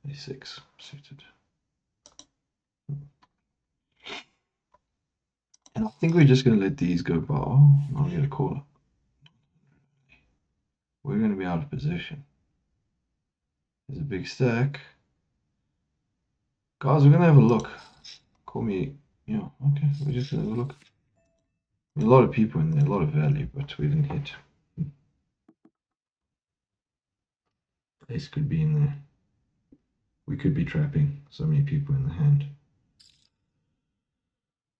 A6 suited. And I think we're just going to let these go by. Oh, I'm going to call it. We're going to be out of position. There's a big stack. Guys, we're going to have a look. Call me. Yeah, okay. We're just going to have a look. A lot of people in there, a lot of value, but we didn't hit. Ace could be in there. We could be trapping so many people in the hand.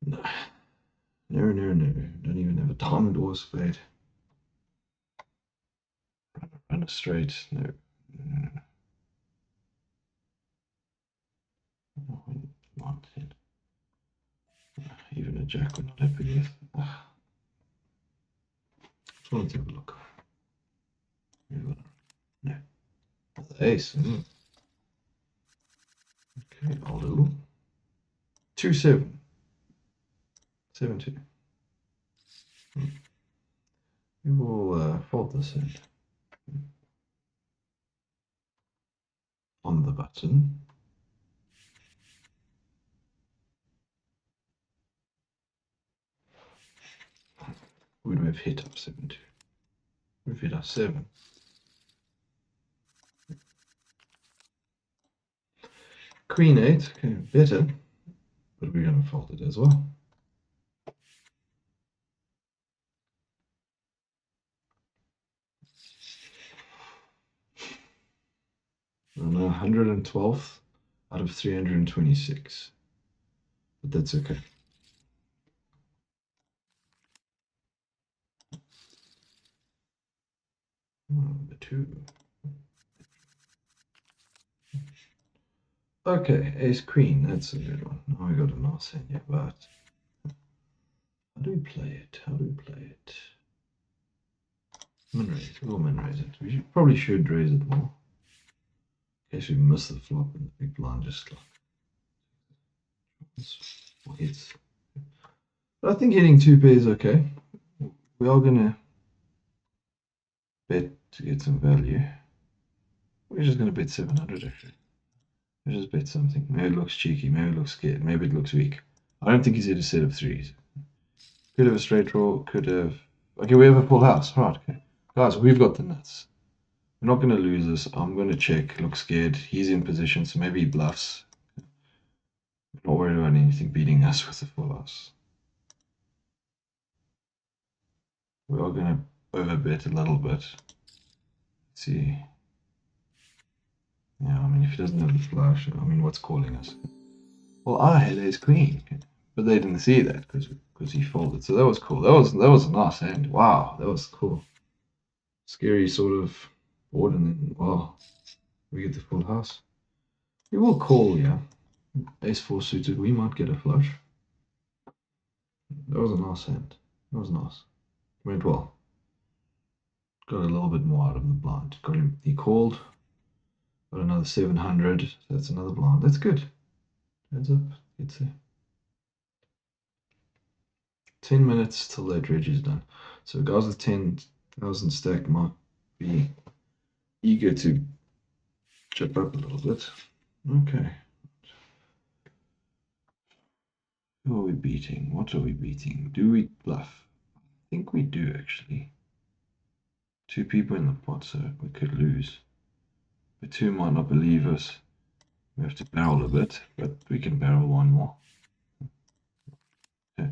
No. No, no, no. Don't even have a diamond or a spade. Run a straight. No. Not hit. Even a jack we're not happy with. Just wanted to have a look. No. The ace. Okay, I'll do 2-7. 7-2. We will fold this in. On the button. Would we have hit up 7-2? We've hit up 7. Queen 8, okay, better, but we're going to fold it as well. And 112th out of 326, but that's okay. The 2. Okay, ace queen, that's a good one. Now we got a nice hand here, but how do we play it? How do we play it? Min raise, we'll min raise it. We probably should raise it more. In case we miss the flop and the big blind just like hits. But I think hitting 2 pairs is okay. We are gonna bet to get some value. We're just gonna bet 700 actually. We just bet something. Maybe it looks cheeky, maybe it looks scared, maybe it looks weak. I don't think he's hit a set of 3s. Could have a straight draw, could have. Okay, we have a full house. Right, okay. Guys, we've got the nuts. We're not going to lose this. I'm going to check. Looks scared. He's in position, so maybe he bluffs. We're not worried about anything beating us with the full house. We are going to overbet a little bit. Let's see. Yeah, I mean, if he doesn't have the flush, I mean, what's calling us? Well, I had ace queen, but they didn't see that because he folded. So that was cool. That was a nice hand. Wow, that was cool. Scary sort of board, and then wow, we get the full house. We will call, yeah. Ace 4 suited. We might get a flush. That was a nice hand. That was nice. Went well. Got a little bit more out of the blind. Got him. He called. Got another 700. That's another blind. That's good. Heads up. Gets there. 10 minutes till that dredge is done. So guys with 10,000 stack might be eager to chip up a little bit. Okay. Who are we beating? What are we beating? Do we bluff? I think we do actually. 2 people in the pot, so we could lose. The 2 might not believe us. We have to barrel a bit, but we can barrel 1 more. Okay.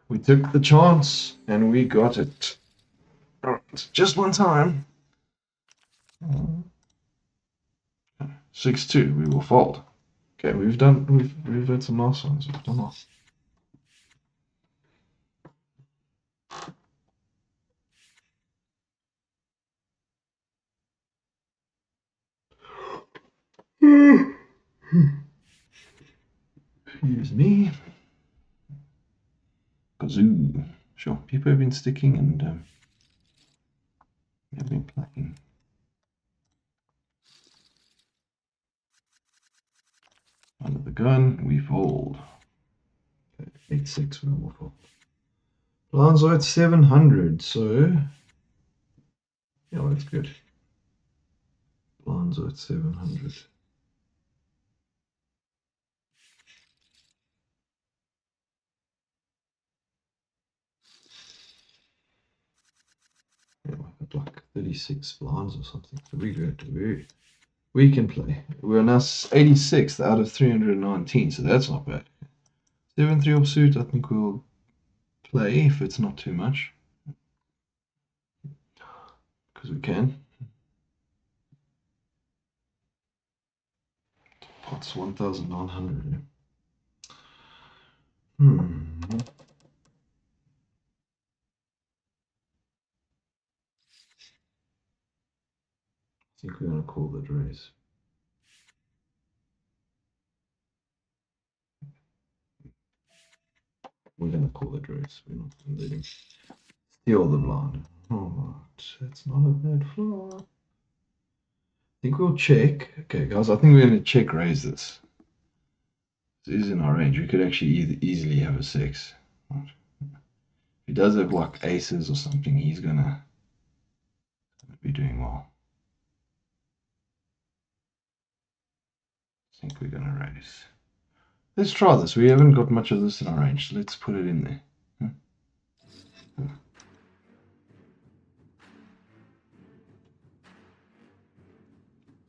We took the chance and we got it. Just one time. 6-2. We will fold. Okay, we've had some nice ones. We've done nice. Excuse me. Kazoo. Sure, people have been sticking and have been playing. Under the gun, we fold. Okay, 8-6, we will fold. Blinds are at 700, so yeah, that's good. Blinds are at 700. Yeah, we've got like 36 blinds or something. So we're good. We can play. We're now 86th out of 319, so that's not bad. 7-3 offsuit, I think we'll play if it's not too much. Because we can. Pot's 1,900. I think we're going to call that raise. We're going to call it raise. We're not going to let him steal the blind. Oh, that's not a bad flop. I think we'll check. Okay, guys, I think we're going to check raise this. This is in our range. We could actually easily have a 6. If he does have like aces or something, he's going to be doing well. I think we're going to raise. Let's try this. We haven't got much of this in our range, so let's put it in there.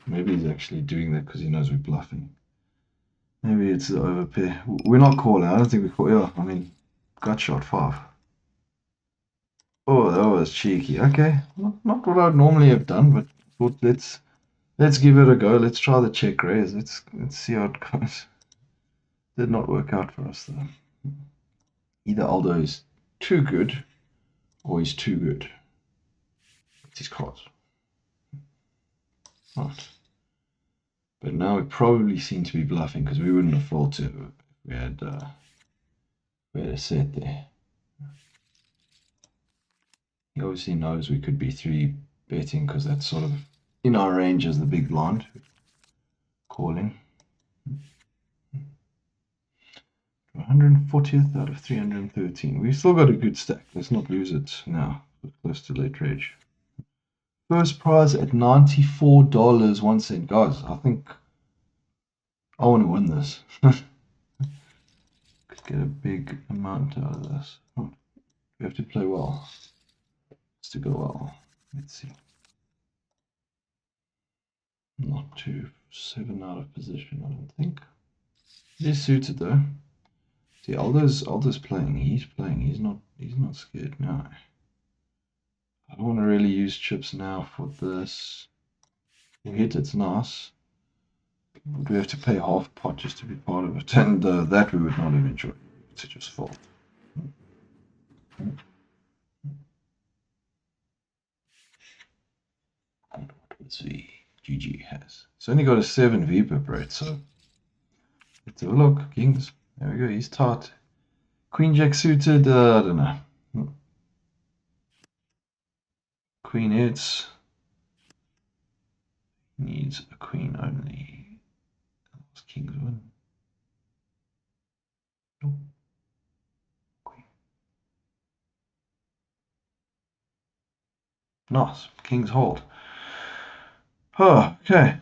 Maybe he's actually doing that because he knows we're bluffing. Maybe it's the overpair. We're not calling. I don't think we call. Yeah, I mean, gut shot 5. Oh, that was cheeky. Okay, not what I'd normally have done, but thought let's give it a go. Let's try the check raise. Let's see how it goes. Did not work out for us though. Either Aldo is too good or he's too good. It's his cards. Right. But now we probably seem to be bluffing because we wouldn't have folded if we had a set there. He obviously knows we could be 3 betting because that's sort of in our range as the big blind. Calling. 140th out of 313. We've still got a good stack. Let's not lose it now. We're close to late rage. First prize at $94.01. Guys, I think I want to win this. Could get a big amount out of this. Oh, we have to play well. It's to go well. Let's see. Not too 7 out of position, I don't think. It is suited though. See, Aldo's playing. He's playing. He's not scared now. I don't want to really use chips now for this. We hit, it's nice. But we have to pay half pot just to be part of it, and that we would not have enjoyed. To just fold. And what was the GG has? It's only got a 7 V per rate, so let's have a look. Kings. There we go. He's tight. Queen Jack suited. I don't know. Queen hits. Needs a queen only. Kings win. Nope. Queen. Nice. Kings hold. Oh, okay.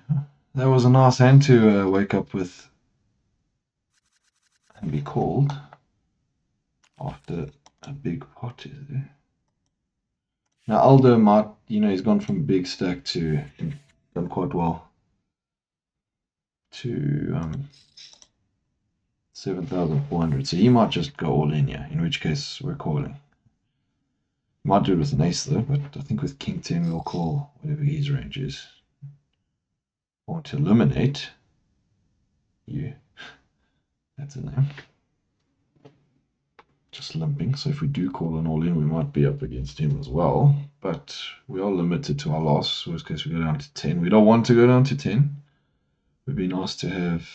That was a nice hand to wake up with and be called after a big pot, is there? Now Aldo might, he's gone from big stack to done quite well to 7,400. So he might just go all in here, in which case we're calling. Might do it with an ace though, but I think with king 10 we'll call whatever his range is. I want to eliminate you. That's a name. Just limping, so if we do call an all-in, we might be up against him as well. But we are limited to our loss. Worst case, we go down to 10. We don't want to go down to 10. It would be nice to have...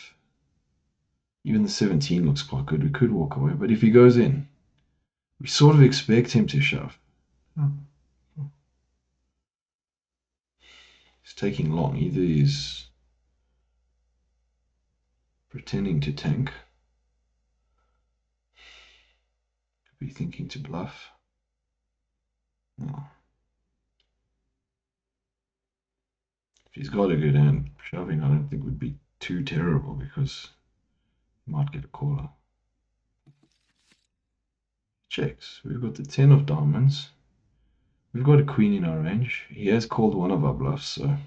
Even the 17 looks quite good. We could walk away, but if he goes in, we sort of expect him to shove. He's taking long. Either he's pretending to tank. Could be thinking to bluff. No. If he's got a good hand, shoving I don't think would be too terrible because he might get a caller. Checks. We've got the 10 of diamonds. We've got a queen in our range. He has called one of our bluffs, so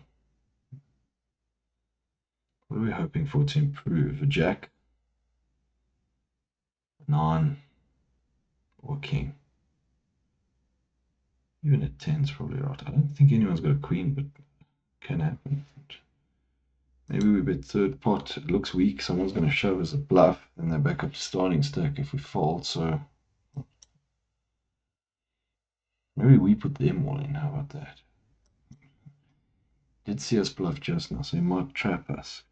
what are we hoping for to improve? A jack, a 9, or a king? Even a 10's probably right. I don't think anyone's got a queen, but can happen. Maybe we bet third pot. It looks weak. Someone's going to shove as a bluff, and they're back up to starting stack if we fold. So maybe we put them all in. How about that? Did see us bluff just now, so he might trap us.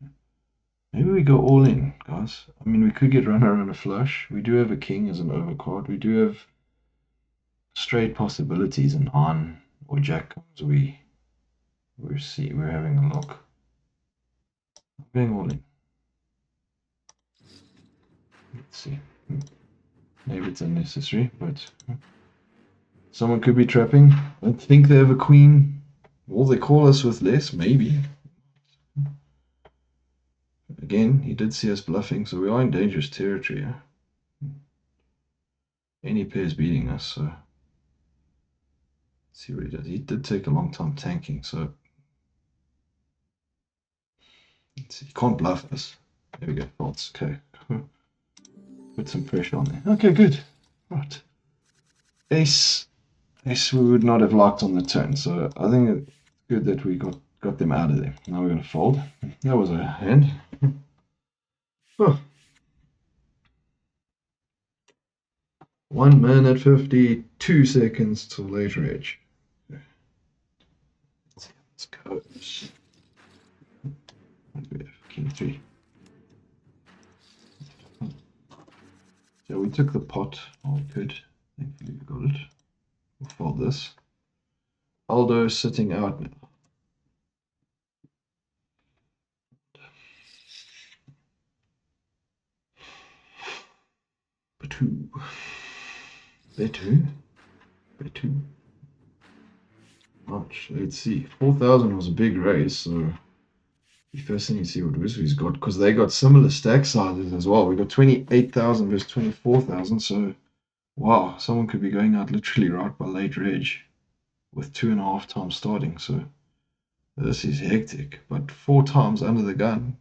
Maybe we go all in, guys. I mean, we could get run around a flush. We do have a king as an overcard. We do have straight possibilities, and on or jack comes. We're having a look. I'm going all in. Let's see. Maybe it's unnecessary, but someone could be trapping. I think they have a queen. Will they call us with less? Maybe. Again, he did see us bluffing, so we are in dangerous territory. Yeah? Any pair's beating us, so let's see what he does. He did take a long time tanking, so let's see. He can't bluff us. There we go. Faults. Okay. Put some pressure on there. Okay, good. Right. Ace. Ace we would not have locked on the turn, so I think it's good that we got them out of there. Now we're going to fold. That was a hand. Oh. 1 minute 52 seconds till late rage. Let's go. What do we have? King 3. So we took the pot. Oh, we could. Thankfully we got it. We'll fold this. Aldo sitting out now. Betu. Much. Let's see. 4,000 was a big raise, so be fascinating to see what Wizzy's got, because they got similar stack sizes as well. We got 28,000 versus 24,000, so wow, someone could be going out literally right by late reg with 2.5 times starting. So this is hectic, but 4 times under the gun.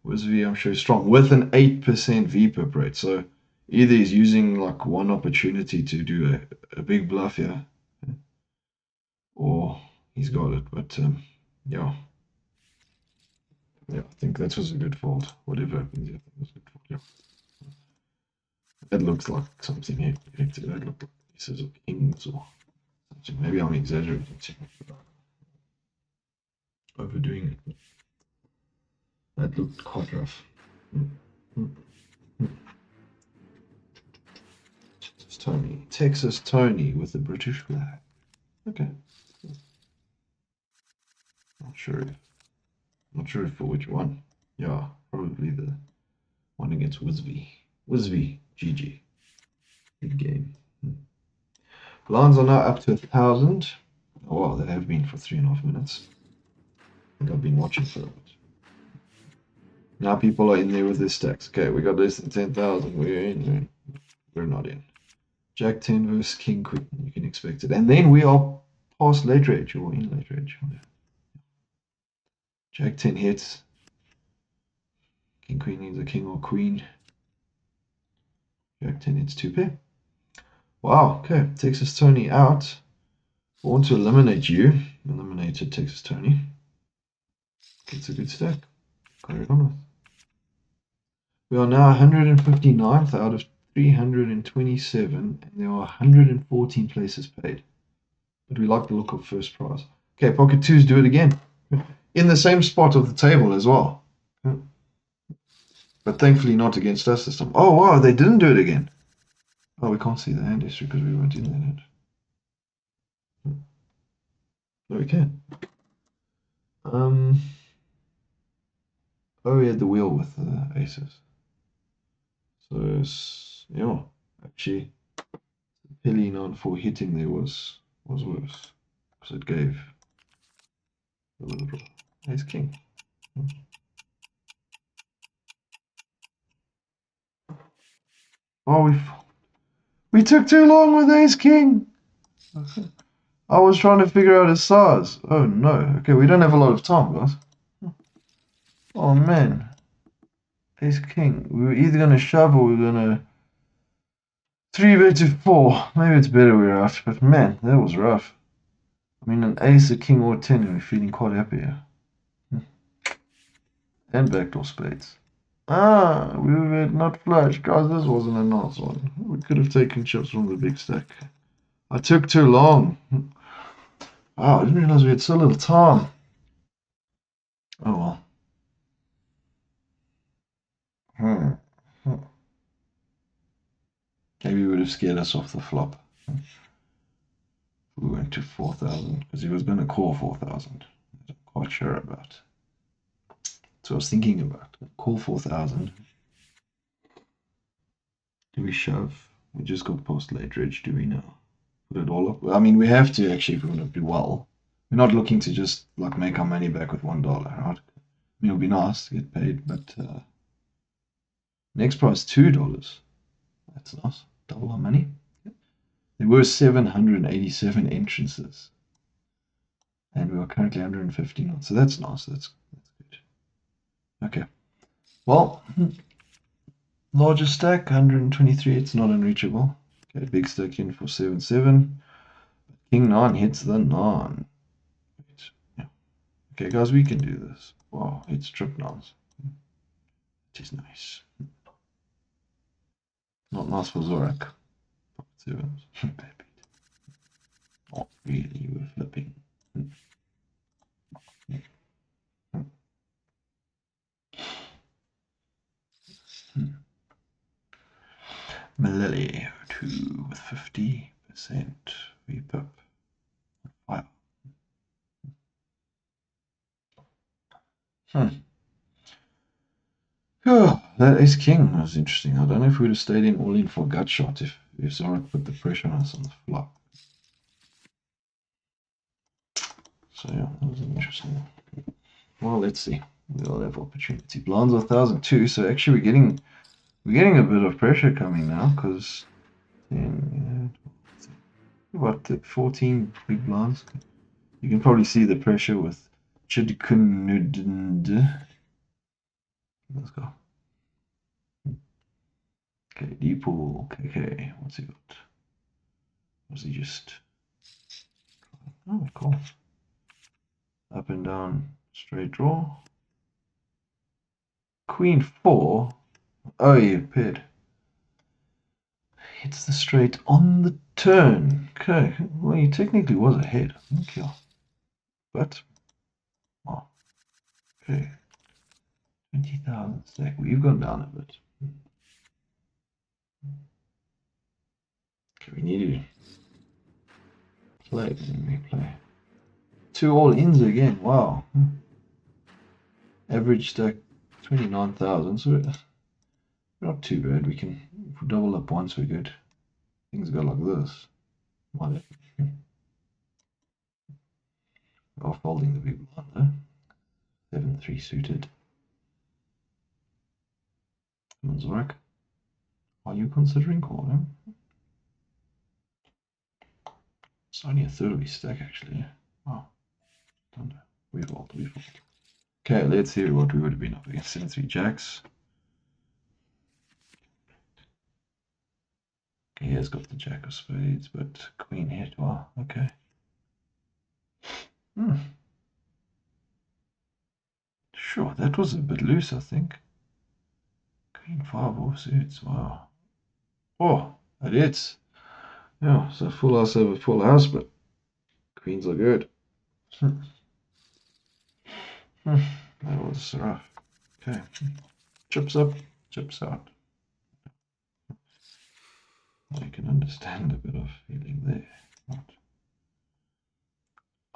Wizzy, I'm sure, strong with an 8% VPIP rate. So either he's using like one opportunity to do a big bluff here, or he's got it. But yeah. Yeah, I think that was a good fold. Whatever happens, I think it was a good fold. Yeah. That looks like something hectic. That looked like pieces of kings or something. Maybe I'm exaggerating too much, overdoing it. That looked quite rough. Texas Tony with the British flag. Okay. Not sure for which one. Yeah, probably the one against Wizby. Wizby, GG. Good game. Blinds are now up to 1,000. Oh wow, they have been for 3.5 minutes. I think I've been watching for a bit. Now people are in there with their stacks. Okay, we got less than 10,000. We're in. We're not in. Jack 10 versus King Queen. You can expect it. And then we are past late range or in late range. Jack 10 hits. King Queen needs a king or queen. Jack 10 hits 2 pair. Wow, okay. Texas Tony out. I want to eliminate you. Eliminated Texas Tony. Gets a good stack. Carry on with. We are now 159th out of 327, and there are 114 places paid. But we like the look of first prize. Okay, pocket twos do it again. In the same spot of the table as well. But thankfully not against us this time. Oh, wow, they didn't do it again. Oh, we can't see the hand history because we weren't in that hand. No, we can. Oh, we had the wheel with the aces. So, yeah, actually, the pilling on for hitting there was worse. Because it gave a little draw. Ace king. Oh, we took too long with ace king. I was trying to figure out his size. Oh no. Okay, we don't have a lot of time, guys. Oh man. Ace king. We were either gonna shove or we were gonna 3-bet to 4. Maybe it's better we're out, but man, that was rough. I mean, an ace, a king, or a 10, and we're feeling quite happy here. And backdoor spades. Ah, we were not flush. Guys, this wasn't a nice one. We could have taken chips from the big stack. I took too long. Wow, I didn't realize we had so little time. Oh well. Maybe he would have scared us off the flop. We went to 4,000 because he was going to call 4,000. I'm quite sure about. So I was thinking about call 4,000. Do we shove? We just got past late ridge. Do we now put it all up? I mean, we have to actually if we want to do well. We're not looking to just like make our money back with $1, right? I mean, it'll be nice to get paid, but next price $2. That's nice. Double our money. There were 787 entrances. And we are currently 159. So that's nice. That's good. Okay. Well, largest stack, 123. It's not unreachable. Okay, big stack in for 7-7. King 9 hits the 9. Yeah. Okay, guys, we can do this. Wow, it's trip nines. It is nice. Not nice for Zorak. Pocket sevens. Not really, we're flipping. Malili 2 with 50% repip. Wow. Oh, that ace king was interesting. I don't know if we would have stayed in all in for gut shot if Zorak put the pressure on us on the flop. So yeah, that was interesting. Well, let's see. We'll have opportunity. Blinds are 1,002, so actually we're getting a bit of pressure coming now because what 14 big blinds. You can probably see the pressure with Chidkunudnd. Let's go. Okay, deep pool. KK. What's he got? Was he just? Oh, cool. Up and down, straight draw. Queen 4. Oh, you paired. Hits the straight on the turn. Okay, well, he technically was ahead. Okay. But, oh, okay. 20,000 stack. We've gone down a bit. Okay, we need to play. Let me play. 2 all ins again. Wow. Average stack 29,000. So we're not too bad. We can, if we double up once, we're good. Things go like this. Might are folding the big blind though. 7-3 suited. Come on, Zorak. Are you considering calling? It's only a third of his stack, actually. Wow. We fold. Okay, let's see what we would have been up against. 7-3 jacks. Okay, he has got the jack of spades, but queen hit. Wow, okay. Sure, that was a bit loose, I think. Queen 5 off suits. Wow. Oh, that hits. Yeah, so full house over full house, but queens are good. That was rough. Okay. Chips up, chips out. I can understand a bit of feeling there. Right.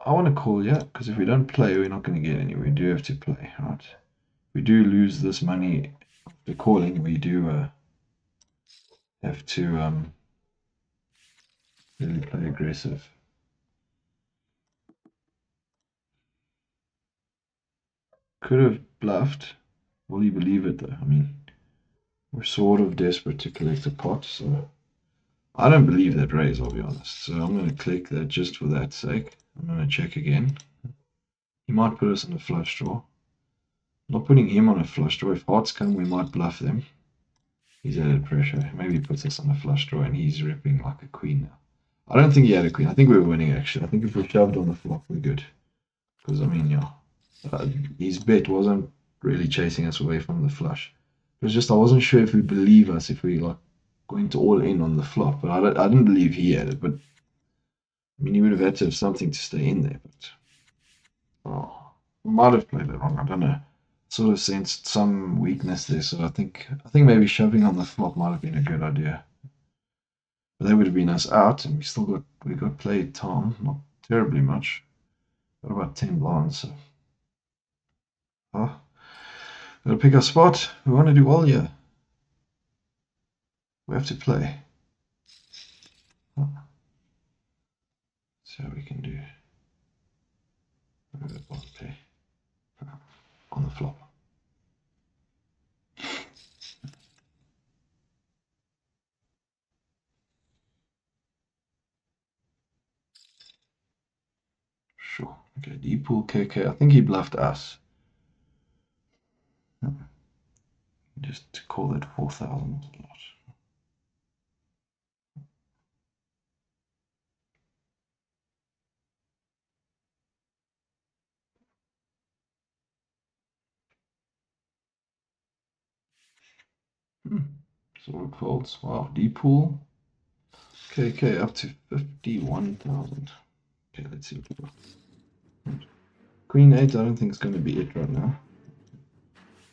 I want to call you, because if we don't play, we're not going to get anywhere. We do have to play, right? If we do lose this money after calling, we do have to really play aggressive. Could have bluffed. Will you believe it, though? I mean, we're sort of desperate to collect a pot, so I don't believe that raise, I'll be honest. So I'm going to click that just for that sake. I'm going to check again. He might put us in a flush draw. I'm not putting him on a flush draw. If hearts come, we might bluff them. He's added pressure. Maybe he puts us on a flush draw and he's ripping like a queen now. I don't think he had a queen. I think we were winning, actually. I think if we shoved on the flop, we're good. Because, I mean, yeah, his bet wasn't really chasing us away from the flush. It was just I wasn't sure if he'd believe us if we like going to all in on the flop. But I didn't believe he had it. But, I mean, he would have had to have something to stay in there. But, oh, we might have played it wrong. I don't know. Sort of sensed some weakness there. So I think maybe shoving on the flop might have been a good idea. But that would have been us out, and we got played Tom, not terribly much. Got about 10 blinds, so gotta pick our spot. We want to do all here. We have to play. See how we can do. Play on the flop. Sure. Okay, D pool KK. I think he bluffed us. Just to call it 4,000. So it folds. Wow, D pool. KK up to 51,000. Okay, let's see what we got. Queen 8, I don't think it's going to be it right now.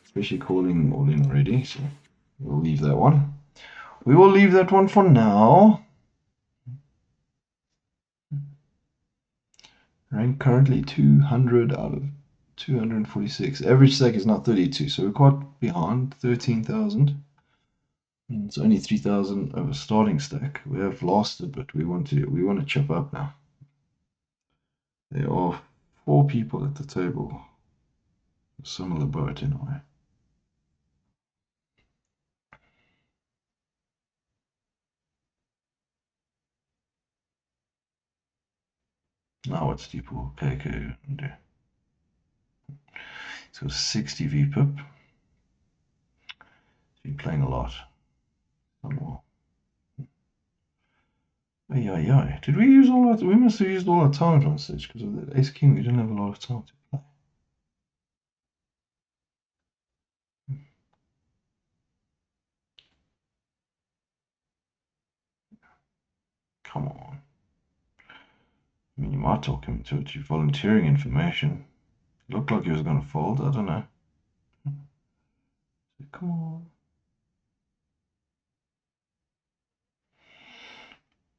Especially calling all in already, so we'll leave that one. We will leave that one for now. Rank currently 200 out of 246. Average stack is now 32, so we're quite behind 13,000. It's only 3,000 over starting stack. We have lost it, but we want to chip up now. There are 4 people at the table. A similar boat in a way. Now what's people KK do? It's got 60 VPIP. He's been playing a lot. Some more. Yeah. Did we use all that? We must have used all our time at one stage because of the Ace King. We didn't have a lot of time to play. Come on. I mean, you might talk him into it. You're volunteering information. It looked like he was going to fold. I don't know. Come on.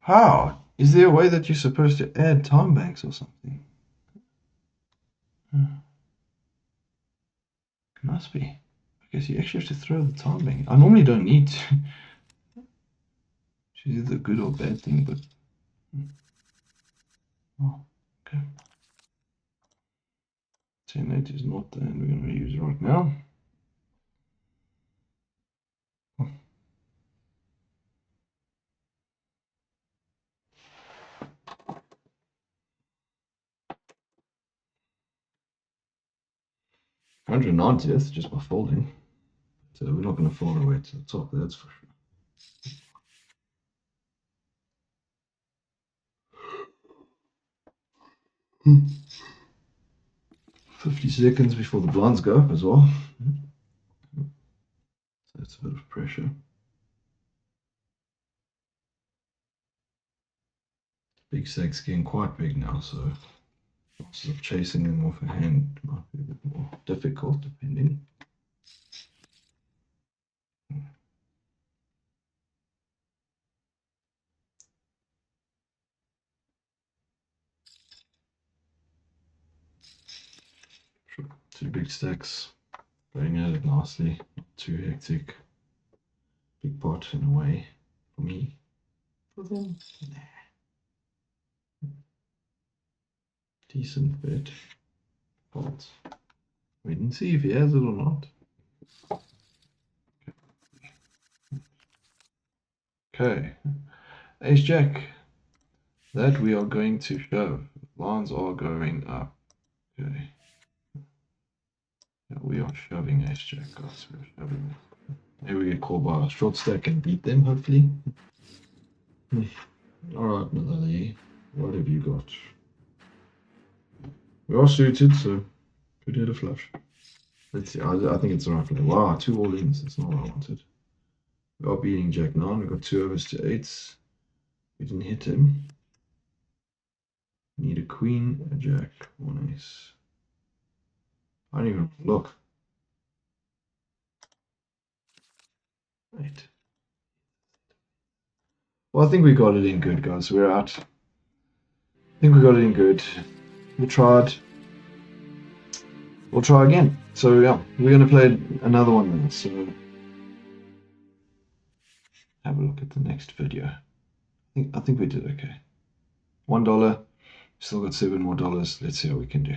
How? Is there a way that you're supposed to add time banks or something? Must be. I guess you actually have to throw the time bank. I normally don't need to. She's either a good or bad thing, but. Oh, okay. 10-8 is not the hand we're going to use right now. 190th just by folding. So we're not going to fold our way to the top, that's for sure. 50 seconds before the blinds go up as well. So that's a bit of pressure. Big stack's getting quite big now, so sort of chasing them off a hand might be a bit more difficult, depending. Sure. 2 big stacks, going at it nicely, not too hectic. Big pot in a way for me. For them, nah. Decent bet. Pot. Wait and see if he has it or not. Okay. Ace Jack. That we are going to shove. Lines are going up. Okay. Yeah, we are shoving Ace Jack, guys. We're shoving. Maybe we get called by a short stack and beat them, hopefully. Alright, Malali. What have you got? We are suited, so could hit a flush. Let's see. I think it's the right play. Wow, 2 all-ins. That's not what I wanted. We are beating Jack 9. We've got 2 overs to 8s. We didn't hit him. Need a queen, a jack, 1 ace. I don't even look. 8. Well, I think we got it in good, guys. We're out. I think we got it in good. We tried. We'll try again. So yeah, we're gonna play another one now. So have a look at the next video. I think we did okay. $1. Still got $7 more. Let's see how we can do.